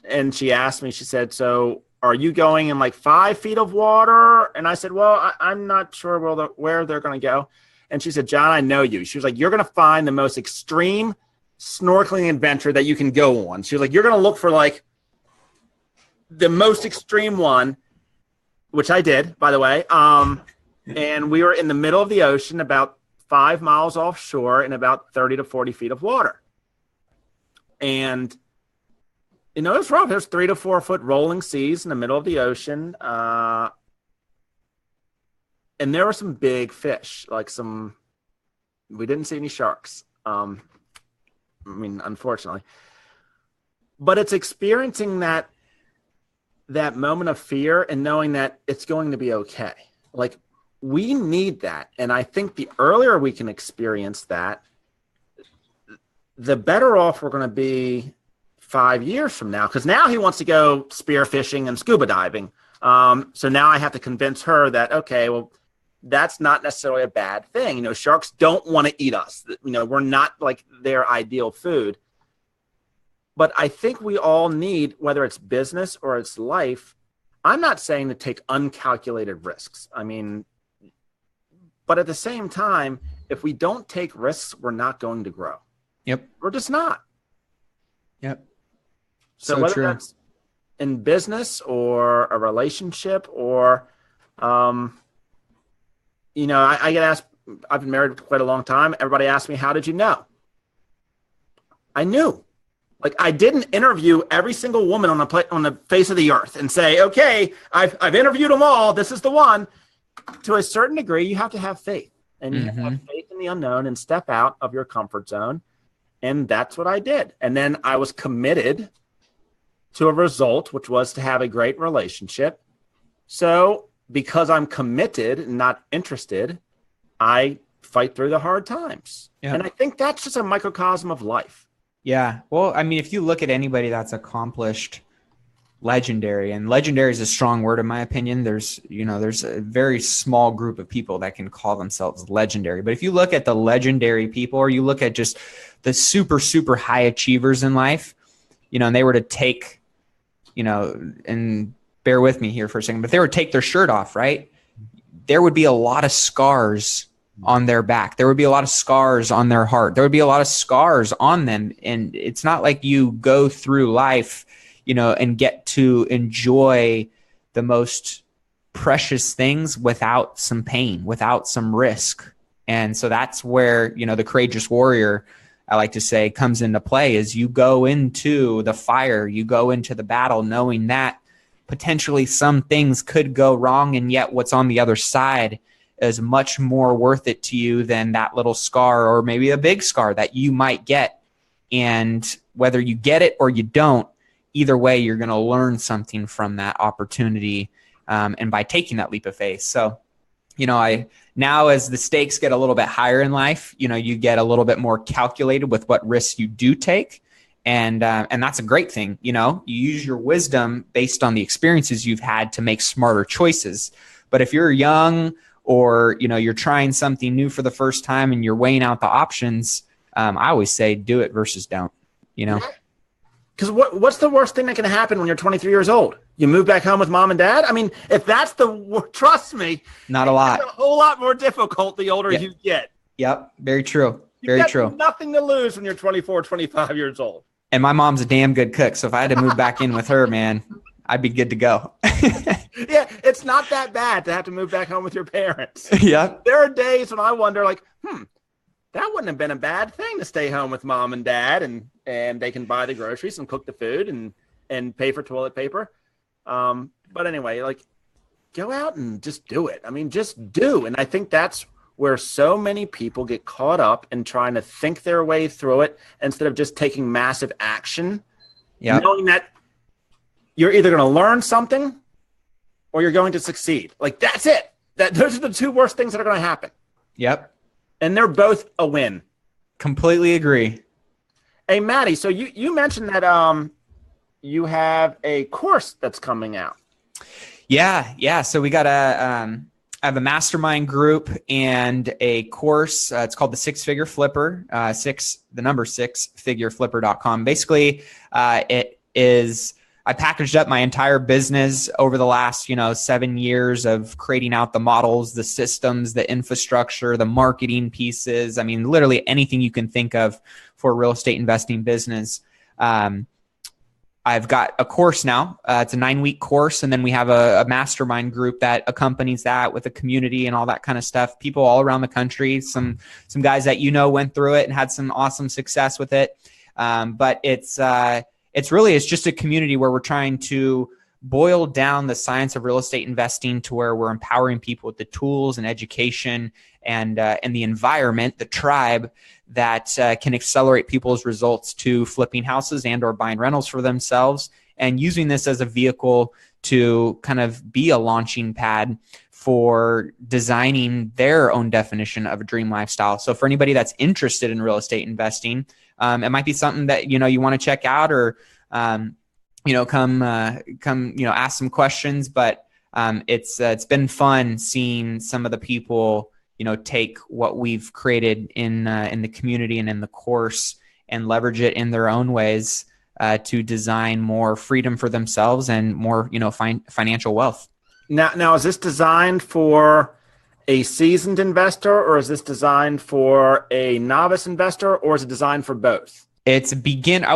And she asked me, she said, so are you going in like 5 feet of water? And I said, well, I'm not sure where they're going to go. And she said, John, I know you. She was like, you're going to find the most extreme snorkeling adventure that you can go on. She was like, you're going to look for like the most extreme one, which I did, by the way. And we were in the middle of the ocean, about 5 miles offshore in about 30 to 40 feet of water. And, it was rough. There's 3 to 4 foot rolling seas in the middle of the ocean. And there were some big fish, we didn't see any sharks. Unfortunately. But it's experiencing that moment of fear and knowing that it's going to be okay. Like, we need that. And I think the earlier we can experience that, the better off we're going to be 5 years from now. Because now he wants to go spearfishing and scuba diving. So now I have to convince her that, okay, well, that's not necessarily a bad thing. Sharks don't want to eat us. We're not like their ideal food. But I think we all need, whether it's business or it's life, I'm not saying to take uncalculated risks. But at the same time, if we don't take risks, we're not going to grow. Yep. We're just not. Yep. So whether that's in business or a relationship or, I get asked, I've been married for quite a long time. Everybody asks me, how did you know? I knew. Like, I didn't interview every single woman on the face of the earth and say, okay, I've interviewed them all. This is the one. To a certain degree, you have to have faith. And you have to have faith in the unknown and step out of your comfort zone. And that's what I did. And then I was committed to a result, which was to have a great relationship. So because I'm committed and not interested, I fight through the hard times. Yeah. And I think that's just a microcosm of life. Yeah. Well, I mean, if you look at anybody that's accomplished, legendary, and legendary is a strong word in my opinion. There's a very small group of people that can call themselves legendary. But if you look at the legendary people, or you look at just the super, super high achievers in life, and they were to take, and bear with me here for a second, but if they were to take their shirt off, right, there would be a lot of scars on their back. There would be a lot of scars on their heart. There would be a lot of scars on them. And it's not like you go through life, and get to enjoy the most precious things without some pain, without some risk. And so that's where, the courageous warrior, I like to say, comes into play. Is you go into the fire, you go into the battle knowing that potentially some things could go wrong, and yet what's on the other side is much more worth it to you than that little scar, or maybe a big scar that you might get. And whether you get it or you don't, either way, you're going to learn something from that opportunity, and by taking that leap of faith. So, now as the stakes get a little bit higher in life, you get a little bit more calculated with what risks you do take. And that's a great thing. You use your wisdom based on the experiences you've had to make smarter choices. But if you're young, or, you're trying something new for the first time and you're weighing out the options, I always say do it versus don't, Because what's the worst thing that can happen when you're 23 years old? You move back home with mom and dad? I mean, if that's trust me, not a lot. It's a whole lot more difficult the older you get. Yep. Very true. Very true. Nothing to lose when you're 24, 25 years old. And my mom's a damn good cook. So if I had to move back in with her, man, I'd be good to go. Yeah, it's not that bad to have to move back home with your parents. Yeah. There are days when I wonder, that wouldn't have been a bad thing to stay home with mom and dad, and they can buy the groceries and cook the food and pay for toilet paper. But anyway, go out and just do it. I mean, just do. And I think that's where so many people get caught up in trying to think their way through it instead of just taking massive action. Yeah. Knowing that you're either going to learn something or you're going to succeed. That's it. Those are the two worst things that are going to happen. Yep. And they're both a win. Completely agree. Hey, Maddie, so you mentioned that you have a course that's coming out. Yeah. So we got I have a mastermind group and a course. It's called the 6-Figure Flipper, the number 6figureflipper.com. Basically, it is, I packaged up my entire business over the last, 7 years of creating out the models, the systems, the infrastructure, the marketing pieces. I mean, literally anything you can think of for a real estate investing business. I've got a course now. It's a 9-week course. And then we have a mastermind group that accompanies that with a community and all that kind of stuff. People all around the country, some guys that went through it and had some awesome success with it. But it's just a community where we're trying to boil down the science of real estate investing to where we're empowering people with the tools and education and the environment, the tribe that can accelerate people's results to flipping houses and or buying rentals for themselves, and using this as a vehicle to kind of be a launching pad for designing their own definition of a dream lifestyle. So for anybody that's interested in real estate investing, it might be something that, you want to check out, or, come ask some questions. But it's been fun seeing some of the people, take what we've created in the community and in the course and leverage it in their own ways to design more freedom for themselves and more, financial wealth. Now, is this designed for a seasoned investor, or is this designed for a novice investor, or is it designed for both? I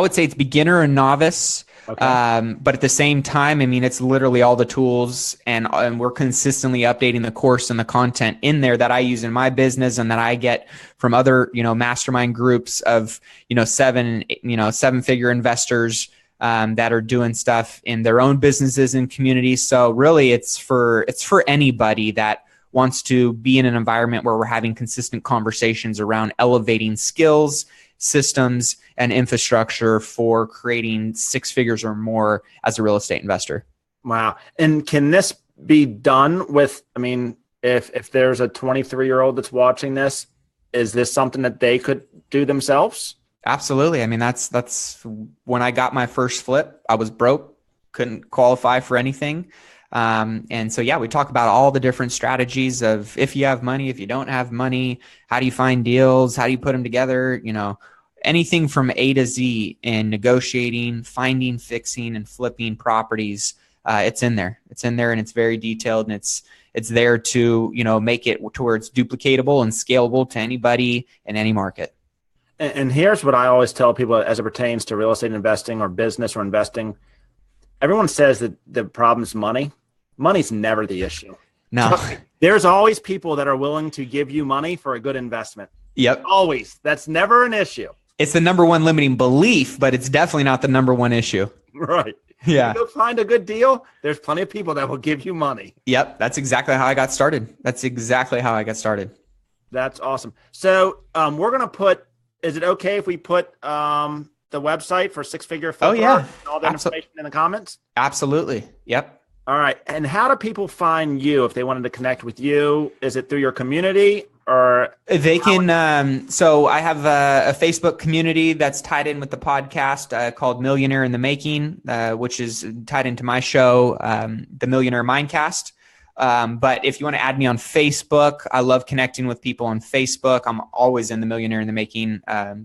would say it's beginner and novice. Okay. But at the same time, I mean, it's literally all the tools, and we're consistently updating the course and the content in there that I use in my business and that I get from other, mastermind groups of, 7-figure investors that are doing stuff in their own businesses and communities. So really it's for anybody that wants to be in an environment where we're having consistent conversations around elevating skills, systems and infrastructure for creating six figures or more as a real estate investor. Wow. And can this be done with, I mean, if there's a 23-year-old that's watching this, is this something that they could do themselves? Absolutely. I mean, that's when I got my first flip, I was broke, couldn't qualify for anything. And so, yeah, we talk about all the different strategies of if you have money, if you don't have money, how do you find deals? How do you put them together? You know, anything from A to Z in negotiating, finding, fixing, and flipping properties. It's in there. It's in there, and it's very detailed, and it's there to, you know, make it to where it's duplicatable and scalable to anybody in any market. And here's what I always tell people as it pertains to real estate investing or business or investing. Everyone says that the problem is money. Money's never the issue. No. There's always people that are willing to give you money for a good investment. Yep. Always. That's never an issue. It's the number one limiting belief, but it's definitely not the number one issue. Right. Yeah. You go find a good deal, there's plenty of people that will give you money. Yep. That's exactly how I got started. That's awesome. So we're going to put, is it okay if we put the website for Six Figure Flipper? Oh, yeah. And all that information in the comments? Absolutely. Yep. All right. And how do people find you if they wanted to connect with you? Is it through your community or? They can. So I have a Facebook community that's tied in with the podcast called Millionaire in the Making, which is tied into my show, the Millionaire Mindcast. But if you want to add me on Facebook, I love connecting with people on Facebook. I'm always in the Millionaire in the Making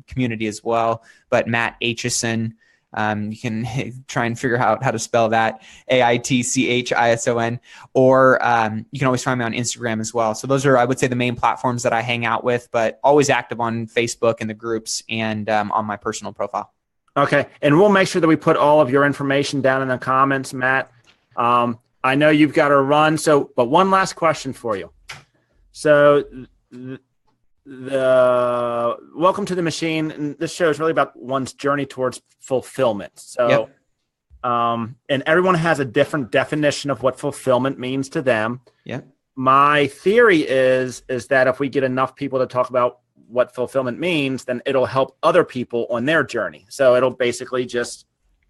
community as well. But Matt Aitchison, you can try and figure out how to spell that, Aitchison, or you can always find me on Instagram as well. So those are, I would say, the main platforms that I hang out with, but always active on Facebook and the groups and on my personal profile. Okay. And we'll make sure that we put all of your information down in the comments, Matt. I know you've got to run. But one last question for you. So the Welcome to the Machine, and this show is really about one's journey towards fulfillment. So, yep. And everyone has a different definition of what fulfillment means to them. Yeah. My theory is that if we get enough people to talk about what fulfillment means, then it'll help other people on their journey. So it'll basically just,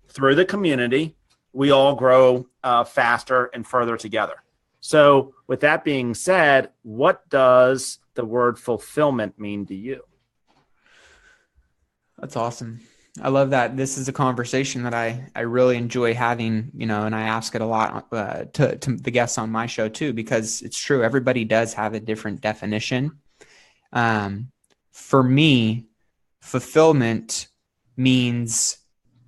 through the community, we all grow faster and further together. So with that being said, what does the word fulfillment mean to you? That's awesome. I love that. This is a conversation that I really enjoy having, you know, and I ask it a lot to the guests on my show too, because it's true. Everybody does have a different definition. For me, fulfillment means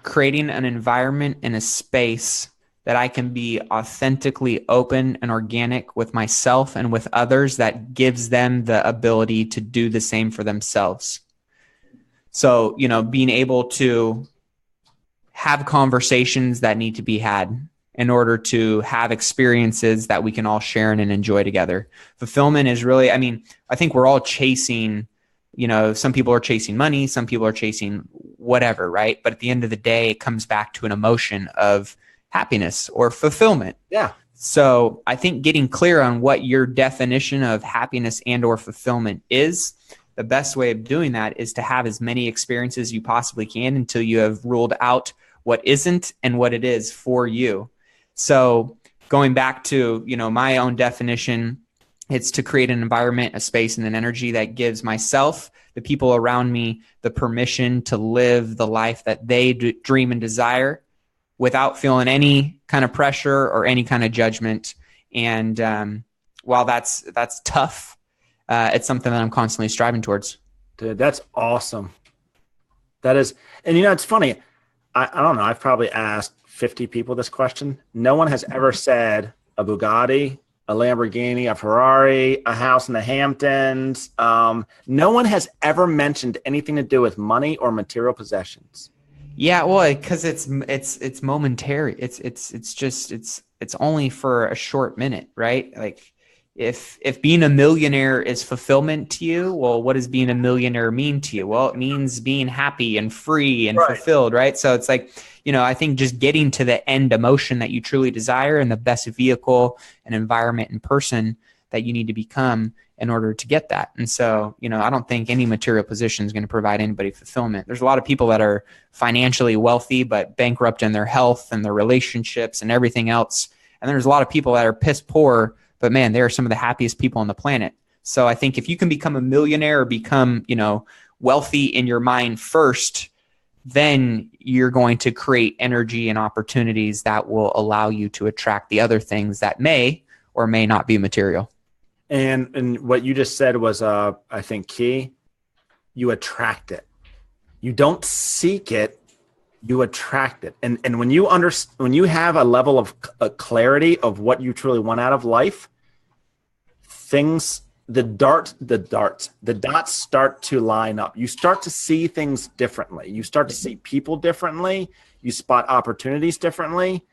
creating an environment and a space that I can be authentically open and organic with myself and with others that gives them the ability to do the same for themselves. So, you know, being able to have conversations that need to be had in order to have experiences that we can all share and enjoy together. Fulfillment is really, I mean, I think we're all chasing, you know, some people are chasing money, some people are chasing whatever, right? But at the end of the day, it comes back to an emotion of happiness or fulfillment. Yeah. So I think getting clear on what your definition of happiness and or fulfillment is, the best way of doing that is to have as many experiences as you possibly can until you have ruled out what isn't and what it is for you. So going back to, you know, my own definition, it's to create an environment, a space, and an energy that gives myself, the people around me, the permission to live the life that they dream and desire without feeling any kind of pressure or any kind of judgment. And while that's tough, it's something that I'm constantly striving towards. Dude, that's awesome. That is, and you know, it's funny. I don't know. I've probably asked 50 people this question. No one has ever said a Bugatti, a Lamborghini, a Ferrari, a house in the Hamptons. No one has ever mentioned anything to do with money or material possessions. Yeah, well, because it's momentary. It's only for a short minute, right? Like if being a millionaire is fulfillment to you, well, what does being a millionaire mean to you? Well, it means being happy and free and fulfilled, right? So it's like, you know, I think just getting to the end emotion that you truly desire and the best vehicle and environment and person that you need to become in order to get that. And so, I don't think any material position is going to provide anybody fulfillment. There's a lot of people that are financially wealthy, but bankrupt in their health and their relationships and everything else. And there's a lot of people that are piss poor, but man, they are some of the happiest people on the planet. So I think if you can become a millionaire or become, wealthy in your mind first, then you're going to create energy and opportunities that will allow you to attract the other things that may or may not be material. And what you just said was, I think, key. You attract it. You don't seek it. You attract it. And when you when you have a level of clarity of what you truly want out of life, the dots start to line up. You start to see things differently. You start to see people differently. You spot opportunities differently.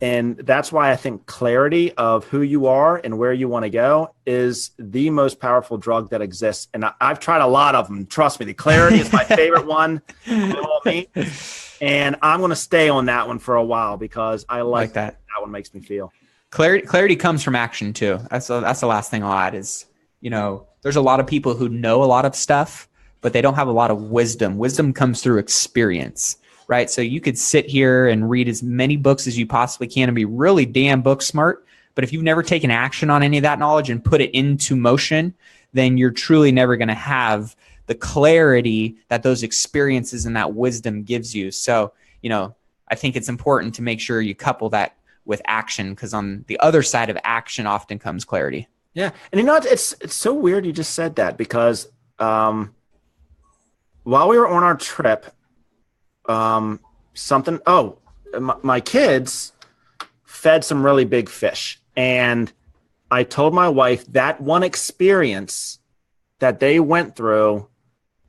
And that's why I think clarity of who you are and where you want to go is the most powerful drug that exists. And I've tried a lot of them. Trust me, the clarity is my favorite one. And I'm going to stay on that one for a while because I like that. That one makes me feel. Clarity comes from action too. That's the last thing I'll add is, there's a lot of people who know a lot of stuff, but they don't have a lot of wisdom. Wisdom comes through experience. Right. So you could sit here and read as many books as you possibly can and be really damn book smart. But if you've never taken action on any of that knowledge and put it into motion, then you're truly never going to have the clarity that those experiences and that wisdom gives you. So, I think it's important to make sure you couple that with action, because on the other side of action often comes clarity. Yeah. And it's so weird you just said that because while we were on our trip, my kids fed some really big fish, and I told my wife that one experience that they went through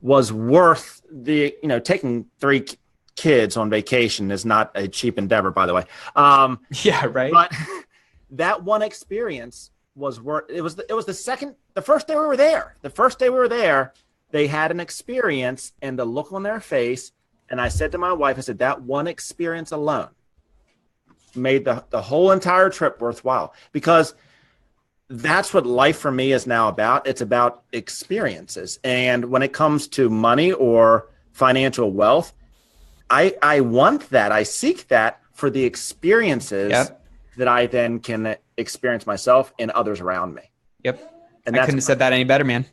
was worth the, taking 3 kids on vacation is not a cheap endeavor, by the way. Yeah, right. But that one experience was worth. The first day we were there. The first day we were there, they had an experience, and the look on their face. And I said to my wife, I said, that one experience alone made the whole entire trip worthwhile, because that's what life for me is now about. It's about experiences. And when it comes to money or financial wealth, I want that. I seek that for the experiences that I then can experience myself and others around me. Yep. And I couldn't have said that any better, man.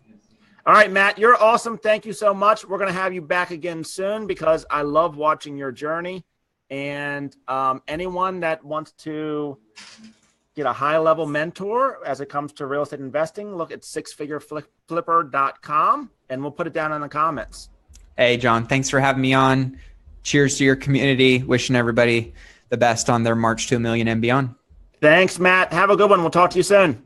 All right, Matt, you're awesome. Thank you so much. We're going to have you back again soon because I love watching your journey. And anyone that wants to get a high-level mentor as it comes to real estate investing, look at sixfigureflipper.com, and we'll put it down in the comments. Hey, John, thanks for having me on. Cheers to your community. Wishing everybody the best on their march to $1 million and beyond. Thanks, Matt. Have a good one. We'll talk to you soon.